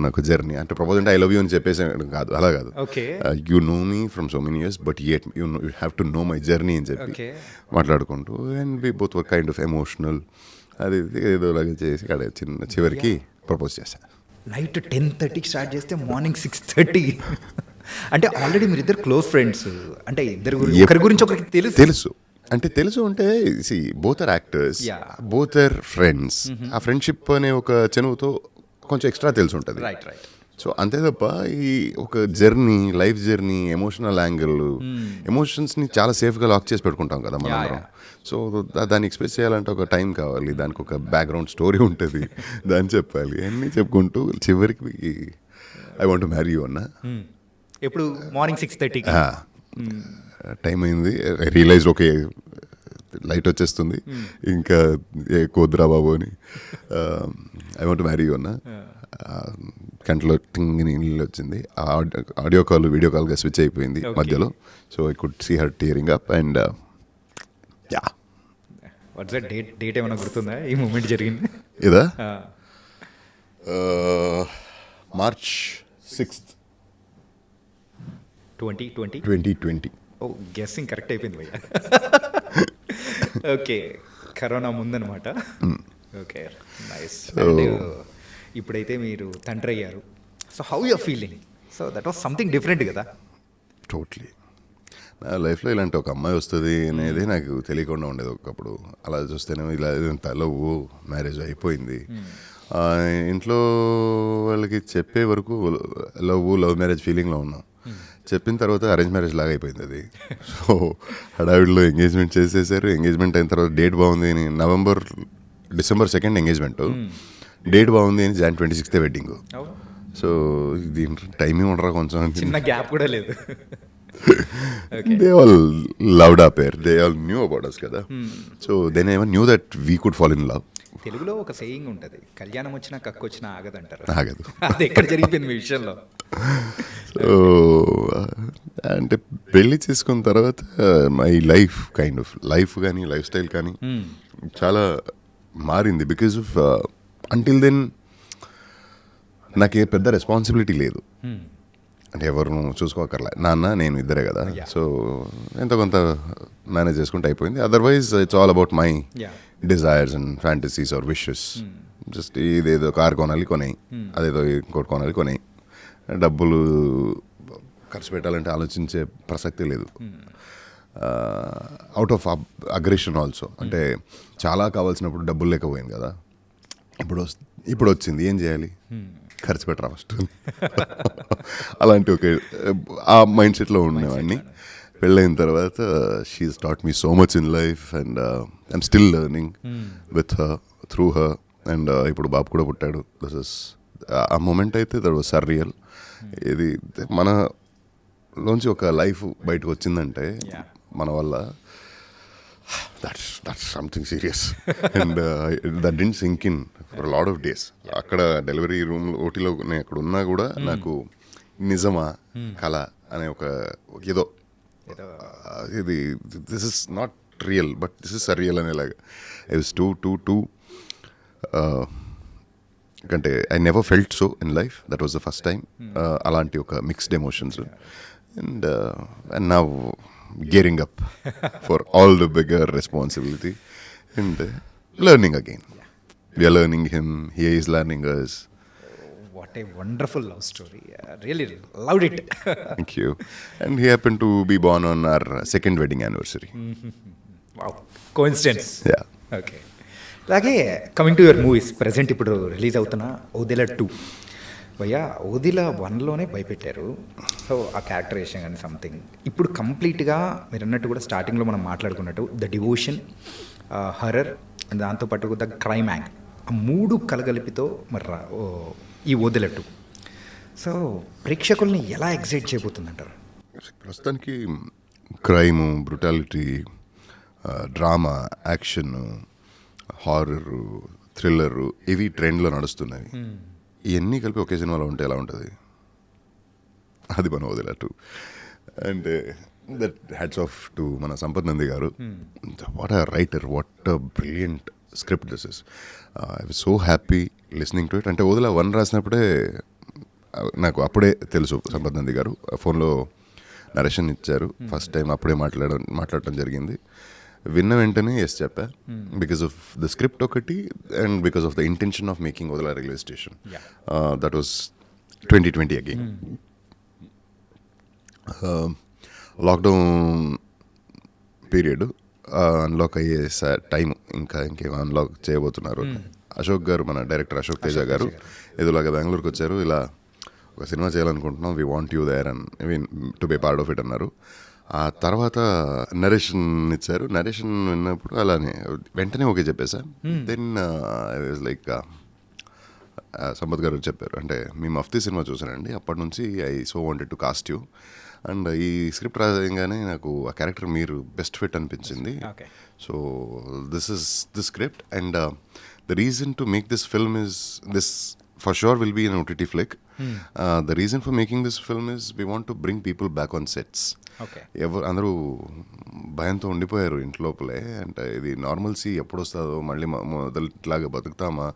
నాకు జర్నీ, అంటే ప్రపోజ్ అంటే ఐ లవ్ యూ అని చెప్పేసి కాదు, అలా కాదు. You know me from so many years but yet you have to know my journey అని చెప్పి మాట్లాడుకుంటూ, and we both were kind of emotional. అది ఏదోలాగా చేసి అక్కడ చివరికి ప్రపోజ్ చేశాను. నైట్ 10:30కి స్టార్ట్ చేస్తే మార్నింగ్ 6:30. అంటే ఆల్రెడీ మీరు ఇద్దరు క్లోజ్ ఫ్రెండ్స్, అంటే ఒకరి గురించి ఒకరికి తెలుసు అంటే తెలుసు అంటే both are actors, both are friends. ఆ ఫ్రెండ్షిప్ అనే ఒక చనువుతో కొంచెం ఎక్స్ట్రా తెలిసి ఉంటుంది. సో అంతే తప్ప ఈ ఒక journey, life journey, emotional angle, ఎమోషన్స్ని చాలా సేఫ్గా లాక్ చేసి పెట్టుకుంటాం కదా మనం. సో దాన్ని ఎక్స్ప్రెస్ చేయాలంటే ఒక టైం కావాలి, దానికి ఒక బ్యాక్గ్రౌండ్ స్టోరీ ఉంటుంది, దాన్ని చెప్పాలి, అన్నీ చెప్పుకుంటూ చివరికి I want to marry you అన్నా. ఎప్పుడు మార్నింగ్ 6:30 టైం అయింది. రియలైజ్ ఓకే లైట్ వచ్చేస్తుంది, ఇంకా కోద్రా బాబు అని. I want to marry you అన్నా. కంట్లో టింగిని నీళ్ళు వచ్చింది. ఆడియో కాల్ వీడియో కాల్గా స్విచ్ అయిపోయింది మధ్యలో. So I could see her tearing up and yeah. What's that date ఏమైనా గుర్తుందా ఈ మూమెంట్ జరిగింది? ఇదా March 6th 2020. ఓ గెస్సింగ్ కరెక్ట్ అయిపోయింది భయ్యా. ఓకే, కరోనా ముందనమాట. Okay, nice. ఇప్పుడైతే మీరు తండ్రి అయ్యారు. So how you're feeling? So that was something different కదా. టోటలీ. నా లైఫ్లో ఇలాంటి ఒక అమ్మాయి వస్తుంది అనేది నాకు తెలియకుండా ఉండేది ఒకప్పుడు. అలా చూస్తేనే ఇలా లవ్ మ్యారేజ్ అయిపోయింది. ఇంట్లో వాళ్ళకి చెప్పే వరకు లవ్ మ్యారేజ్ ఫీలింగ్లో ఉన్నాం. చెప్పిన తర్వాత అరేంజ్ మ్యారేజ్ లాగా అయిపోయింది అది. సో హడావిడిలో ఎంగేజ్మెంట్ చేసేసారు. ఎంగేజ్మెంట్ అయిన తర్వాత డేట్ బాగుంది అని December 2nd ఎంగేజ్మెంట్, డేట్ బాగుంది అని Jan 26th వెడ్డింగ్. సో దీంట్లో టైమింగ్ ఉండరా కొంచెం, చిన్న గ్యాప్ కూడా లేదు. They all loved our pair. They all knew about us కదా. So they never knew that we could fall in love. తెలుగులో ఒక సేయింగ్ ఉంటుంది, కళ్యాణం వచ్చినా కక్కు వచ్చినా ఆగదంటారు. ఆగదు. అది ఎక్కడ జరిగిపోయింది మీ విషయంలో? సో అంటే పెళ్ళి చేసుకున్న తర్వాత my life kind of life కానీ లైఫ్ స్టైల్ కానీ చాలా మారింది. బికాజ్ ఆఫ్ అంటిల్ దెన్ నాకే పెద్ద రెస్పాన్సిబిలిటీ లేదు. అంటే ఎవరు చూసుకోకర్లే, నాన్న నేను ఇద్దరే కదా. సో ఎంతో కొంత మేనేజ్ చేసుకుంటే అయిపోయింది. Otherwise it's all about my desires and fantasies or wishes. Just ఇదేదో కార్ కొనాలి కొనేయి, అదేదో ఇంకోటి కొనాలి కొనేయి. డబ్బులు ఖర్చు పెట్టాలంటే ఆలోచించే ప్రసక్తి లేదు. Out of aggression also. అంటే చాలా కావాల్సినప్పుడు డబ్బులు లేకపోయింది కదా, ఇప్పుడు వచ్చింది, ఏం చేయాలి, ఖర్చు పెట్టరా ఫస్ట్. అలాంటి ఒక ఆ మైండ్ సెట్లో ఉండేవాడిని. పెళ్ళైన తర్వాత she's taught me so much in life and I'm still learning with her, through her. And ఇప్పుడు బాబు కూడా పుట్టాడు. దిస్ ఇస్ ఆ మూమెంట్ అయితే దట్ వాజ్ సర్రియల్. ఇది మన లోంచి ఒక లైఫ్ బయటకు వచ్చిందంటే Yeah. మన వల్ల that's something serious and that didn't sink in for lot of days. అక్కడ డెలివరీ రూమ్ ఓటీలో నేను అక్కడ ఉన్నా కూడా నాకు నిజమా కళ అనే ఒక ఏదో ఇది this is not real but this is real అనేలాగా ఐ వాస్ టూ అంటే I never felt so in life. That was the first time అలాంటి ఒక mixed emotions. And now gearing up for all the bigger responsibility and learning again. We are learning him, he is learning us. What a wonderful love story. Really loved it. Thank you. And he happened to be born on our second wedding anniversary. Wow. Coincidence. Yeah. Okay. అలాగే coming to your movies, present ఇప్పుడు రిలీజ్ అవుతున్న ఓదెల 2 భయ్యా, ఓదిల 1లోనే భయపెట్టారు. సో ఆ క్యారెక్టరేషన్ కానీ సంథింగ్ ఇప్పుడు కంప్లీట్గా మీరు అన్నట్టు కూడా స్టార్టింగ్లో మనం మాట్లాడుకున్నట్టు ద డివోషన్, హర్రర్ అండ్ దాంతోపాటు ద క్రైమ్ యాంగ్, ఆ 3 కలగలిపితో మరి ఈ ఓదెల 2 సో ప్రేక్షకుల్ని ఎలా ఎగ్జైట్ చేయబోతుందంటారు? ప్రస్తుతానికి crime, brutality, drama, action, horror, thriller ఇవి ట్రెండ్లో నడుస్తున్నాయి. ఇవన్నీ కలిపి ఒకే సినిమాలో ఉంటే ఎలా ఉంటుంది? అది మన వదిలే 2. And that hats off to మన సంపత్ నంది గారు. What a writer, what a brilliant script this is. I was so happy listening to it. అంటే వదిలే 1 రాసినప్పుడే నాకు అప్పుడే తెలుసు సంపత్ నంది గారు. ఫోన్లో నరేషన్ ఇచ్చారు ఫస్ట్ టైం, అప్పుడే మాట్లాడటం జరిగింది. విన్న వెంటనే ఎస్ చెప్పా, బికాస్ ఆఫ్ ద స్క్రిప్ట్ ఒకటి and because of the intention of making వదిలా railway station. That was 2020 again. Lockdown period unlock అయ్యే టైం, ఇంకేం అన్లాక్ చేయబోతున్నారు. అశోక్ గారు, మన డైరెక్టర్ అశోక్ తేజ గారు ఏదోలాగా బెంగళూరుకి వచ్చారు. ఇలా ఒక సినిమా చేయాలనుకుంటున్నాం, we want you there and I mean to be part of it అన్నారు. ఆ తర్వాత నరేషన్ ఇచ్చారు. నరేషన్ విన్నప్పుడు అలానే వెంటనే ఓకే చెప్పేసా. Then I was like Sampath garu చెప్పారు, అంటే మీ మఫ్తీ సినిమా చూసానండి, అప్పటి నుంచి I so wanted to cast you and ఈ స్క్రిప్ట్ రాగానే నాకు ఆ క్యారెక్టర్ మీరు బెస్ట్ ఫిట్ అనిపించింది. So this is the script and the reason to make this film is this for sure will be an OTT flick. The reason for making this film is we want to bring people back on sets. అందరూ భయంతో ఉండిపోయారు ఇంటి లోపలే. అంటే ఇది నార్మల్సీ ఎప్పుడు వస్తుందో, మళ్ళీ మొదటిలాగా బతుకుతామా,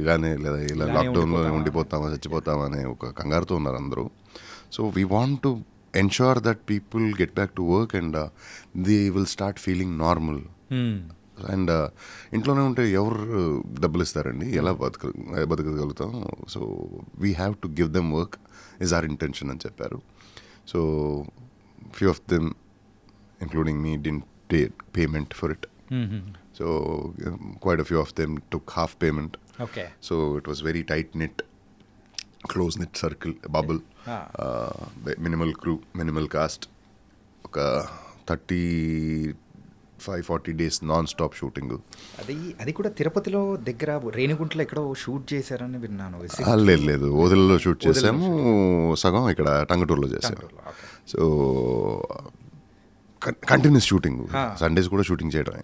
ఇలానే లేదా ఇలా లాక్డౌన్లో ఉండిపోతామా, చచ్చిపోతామా అనే ఒక కంగారుతో ఉన్నారు అందరూ. So we want to ensure that people get back to work and they will start feeling normal. And ఇంట్లోనే ఉంటే ఎవరు డబ్బులు ఇస్తారండి, ఎలా బతకగలుగుతాం? So we have to give them work is our intention అని చెప్పారు. So few of them including me didn't pay payment for it. So quite a few of them took half payment. Okay. So it was very tight knit, close knit circle, bubble. Minimal crew, minimal cast. ఒక 35-40 days non-stop shooting. అది కూడా తిరుపతిలో దగ్గర రేణిగుంటలో ఎక్కడో షూట్ చేశారని విన్నాను. లేదు, ఓదెలలో షూట్ చేసాము, సగం ఇక్కడ టంగటూరులో చేసాము. సో కంటిన్యూస్ షూటింగ్, సండేస్ కూడా షూటింగ్ చేయడమే.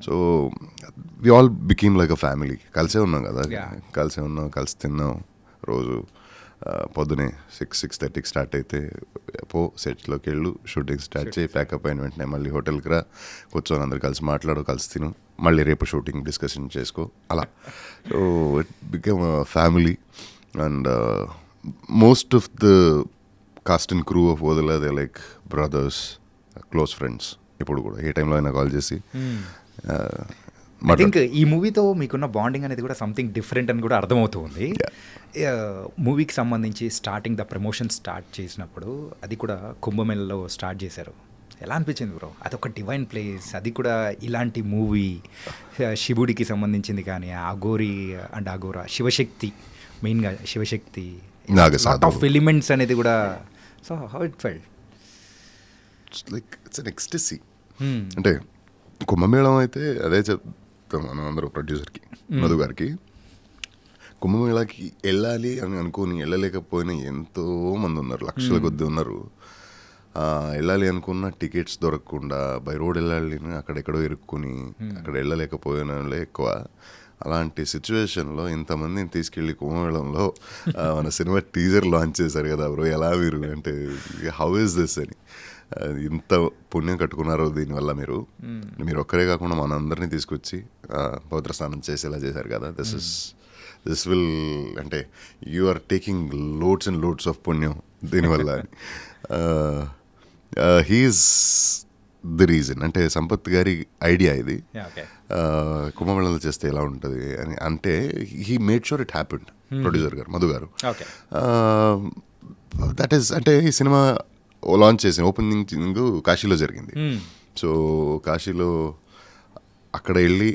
So we all became like a family. కలిసే ఉన్నాం కదా, కలిసి తిన్నాం. రోజు పొద్దునే 6-6:30కి స్టార్ట్ అయితే సెట్లోకి వెళ్ళు, షూటింగ్ స్టార్ట్ చేయి, ప్యాకప్ అయిన వెంటనే మళ్ళీ హోటల్కి రా, కూర్చొని అందరు కలిసి మాట్లాడు, కలిసి తిను, మళ్ళీ రేపు షూటింగ్ డిస్కషన్ చేసుకో, అలా. So it become a family and most of the cost and crew of Odela they like brothers, close friends. ఇప్పుడు కూడా ఏ టైంలో అయినా కాల్ చేసి ఐ థింక్ ఈ మూవీతో మీకున్న బాండింగ్ అనేది కూడా సంథింగ్ డిఫరెంట్ అని కూడా అర్థమవుతుంది. మూవీకి సంబంధించి స్టార్టింగ్ ద ప్రమోషన్ స్టార్ట్ చేసినప్పుడు అది కూడా కుంభమేళలో స్టార్ట్ చేశారు. ఎలా అనిపించింది బ్రో? అదొక డివైన్ ప్లేస్, అది కూడా ఇలాంటి మూవీ, శివుడికి సంబంధించింది కానీ అఘోరి అండ్ అఘోరా, శివశక్తి, మెయిన్గా శివశక్తి, లాట్ ఆఫ్ ఎలిమెంట్స్ అనేది కూడా. So how it felt? Like it's an ecstasy. అంటే కుంభమేళం అయితే అదే చెప్తాం మనం అందరూ ప్రొడ్యూసర్కి, మధు గారికి, కుంభమేళాకి వెళ్ళాలి అని అనుకుని వెళ్ళలేకపోయిన ఎంతో మంది ఉన్నారు, లక్షల కొద్ది ఉన్నారు. వెళ్ళాలి అనుకున్న టికెట్స్ దొరకకుండా బై రోడ్ వెళ్ళాలి అక్కడెక్కడో ఇరుక్కుని అక్కడ వెళ్ళలేకపోయిన వాళ్ళే ఎక్కువ. అలాంటి సిచ్యువేషన్లో ఇంతమందిని తీసుకెళ్ళి కుంభమేళంలో మన సినిమా టీజర్ లాంచ్ చేశారు కదా బ్రో, ఎలా మీరు అంటే హౌ ఇస్ దిస్ అని, ఇంత పుణ్యం కట్టుకున్నారో దీనివల్ల మీరు ఒక్కరే కాకుండా మనందరినీ తీసుకొచ్చి పవిత్ర స్నానం చేసేలా చేశారు కదా. దిస్ విల్ అంటే you are taking loads and loads of పుణ్యం దీనివల్ల. He's the reason. అంటే సంపత్ గారి ఐడియా ఇది, కుంభమేళంలో చేస్తే ఎలా ఉంటుంది అని. అంటే he made sure it happened. Producer గారు మధు గారు, దట్ ఈస్ అంటే ఈ సినిమా లాంచ్ చేసిన ఓపెనింగ్ కాశీలో జరిగింది. సో కాశీలో అక్కడ వెళ్ళి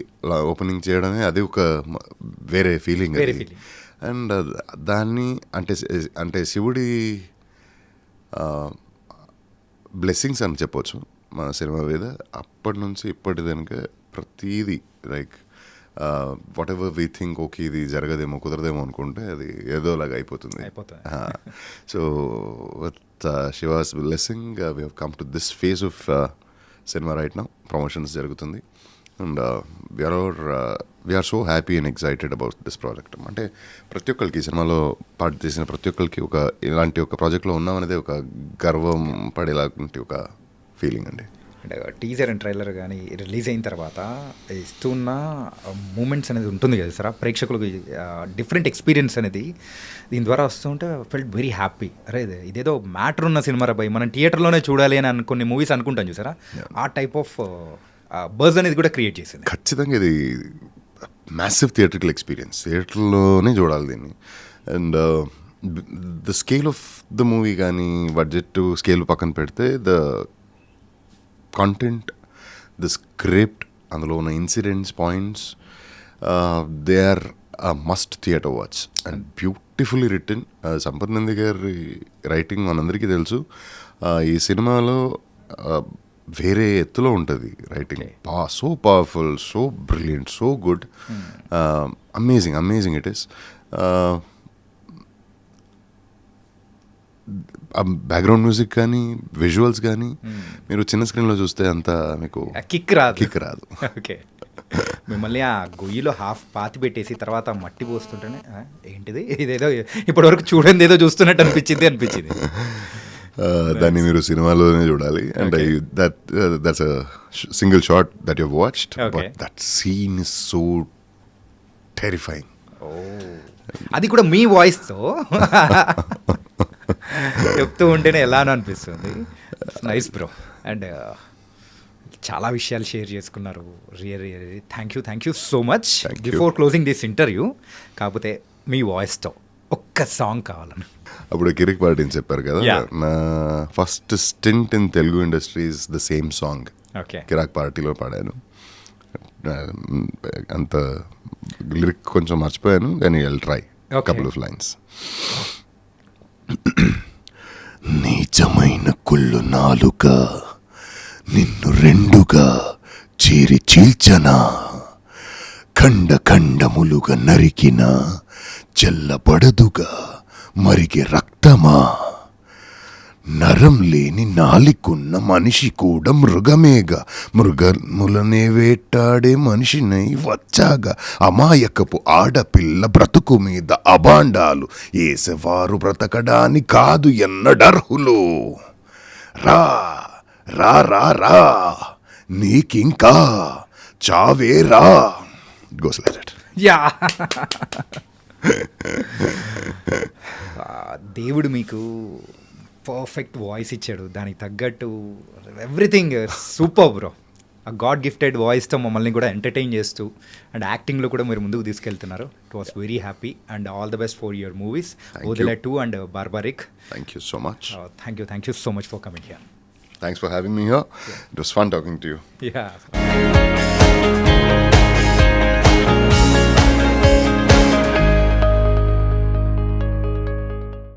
ఓపెనింగ్ చేయడమే అది ఒక వేరే ఫీలింగ్. అండ్ దాన్ని అంటే శివుడి బ్లెస్సింగ్స్ అని చెప్పొచ్చు మన సినిమా మీద. అప్పటి నుంచి ఇప్పటి దానికి ప్రతీది like whatever we think okay ఇది జరగదేమో కుదరదేమో అనుకుంటే అది ఏదోలాగా అయిపోతుంది. So with Shiva's blessing we have come to this phase of cinema right now. Promotions జరుగుతుంది and we're so happy and excited about this project. అంటే ప్రతి ఒక్కరికి సినిమాలో పార్ట్ చేసిన ప్రతి ఒక్కరికి ఒక ఇలాంటి ఒక ప్రాజెక్ట్లో ఉన్నామనేది ఒక గర్వం పడేలాంటి ఒక ఫీలింగ్ అండి. అంటే టీజర్ అండ్ ట్రైలర్ కానీ రిలీజ్ అయిన తర్వాత ఇస్తున్న మూమెంట్స్ అనేది ఉంటుంది కదా సార్, ప్రేక్షకులకు డిఫరెంట్ ఎక్స్పీరియన్స్ అనేది దీని ద్వారా వస్తుంటే ఫెల్ట్ వెరీ హ్యాపీ. అరే ఇదేదో మ్యాటర్ ఉన్న సినిమా రాబాయి, మనం థియేటర్లోనే చూడాలి అని కొన్ని మూవీస్ అనుకుంటాం చూసారా, ఆ టైప్ ఆఫ్ బజ్ అనేది కూడా క్రియేట్ చేసింది. ఖచ్చితంగా ఇది మ్యాసివ్ థియేట్రికల్ ఎక్స్పీరియన్స్, థియేటర్లోనే చూడాలి దీన్ని. And the scale of the movie కానీ బడ్జెట్ స్కేల్ పక్కన పెడితే ద కంటెంట్, ద స్క్రిప్ట్, అందులో ఉన్న incidents, points, they are must theatre watch and beautifully written. Sampath Nandi గారి రైటింగ్ మనందరికీ తెలుసు. ఈ సినిమాలో వేరే ఎత్తులో ఉంటుంది writing. So powerful, so brilliant, so good, amazing it is. Background music కానీ విజువల్స్ కానీ మీరు చిన్న స్క్రీన్లో చూస్తే అంత మీకు కిక్ రాదు. ఓకే, మిమ్మల్ని ఆ గొయ్యిలో హాఫ్ పాతి పెట్టేసి తర్వాత మట్టి పోస్తుంటేనే ఏంటిది ఇదేదో ఇప్పటివరకు చూడండి ఏదో చూస్తున్నట్టు అనిపించింది. దాన్ని మీరు సినిమాలోనే చూడాలి. And that's a single shot that you watched, but that scene is so terrifying. అది కూడా మీ వాయిస్తో చెప్తూ ఉంటేనే ఎలానో అనిపిస్తుంది. Nice bro. అండ్ చాలా విషయాలు షేర్ చేసుకున్నారు. Really thank you so much. Before closing this interview, కాకపోతే మీ వాయిస్తో ఒక్క సాంగ్ కావాలని. అప్పుడు కిరిక్ పార్టీని చెప్పారు కదా, నా first stint in Telugu industries the same song Kirik పార్టీలో పాడాను. అంత లిరిక్ కొంచెం మర్చిపోయాను కానీ I'll try couple of lines. నీచమైన కుళ్ళు నాలుక నిన్ను రెండుగా చీరి చీల్చనా, ఖండములుగా నరికిన చెల్లబడదుగా మరిగే రక్తమా, నరం లేని నాలికున్న మనిషి కూడా మృగమేగా, మృగములనే వేటాడే మనిషినై వచ్చాగా, అమాయకపు ఆడపిల్ల బ్రతుకు మీద అబాండాలు ఏసేవారు బ్రతకడాని కాదు ఎన్నడర్హులు, రా రా రా రా నీకింకా చావేరా. Goes like that. యా, దేవుడు మీకు పర్ఫెక్ట్ వాయిస్ ఇచ్చాడు, దానికి తగ్గట్టు ఎవ్రీథింగ్ సూపర్ బ్రో. ఆ గాడ్ గిఫ్టెడ్ వాయిస్తో మమ్మల్ని కూడా ఎంటర్టైన్ చేస్తూ అండ్ యాక్టింగ్లో కూడా మీరు ముందుకు తీసుకెళ్తున్నారు. It was very happy and all the best for your movies Odela 2 and barbaric. Thank you so much. Thank you so much for coming here. Thanks for having me here. It was fun talking to you. Yeah.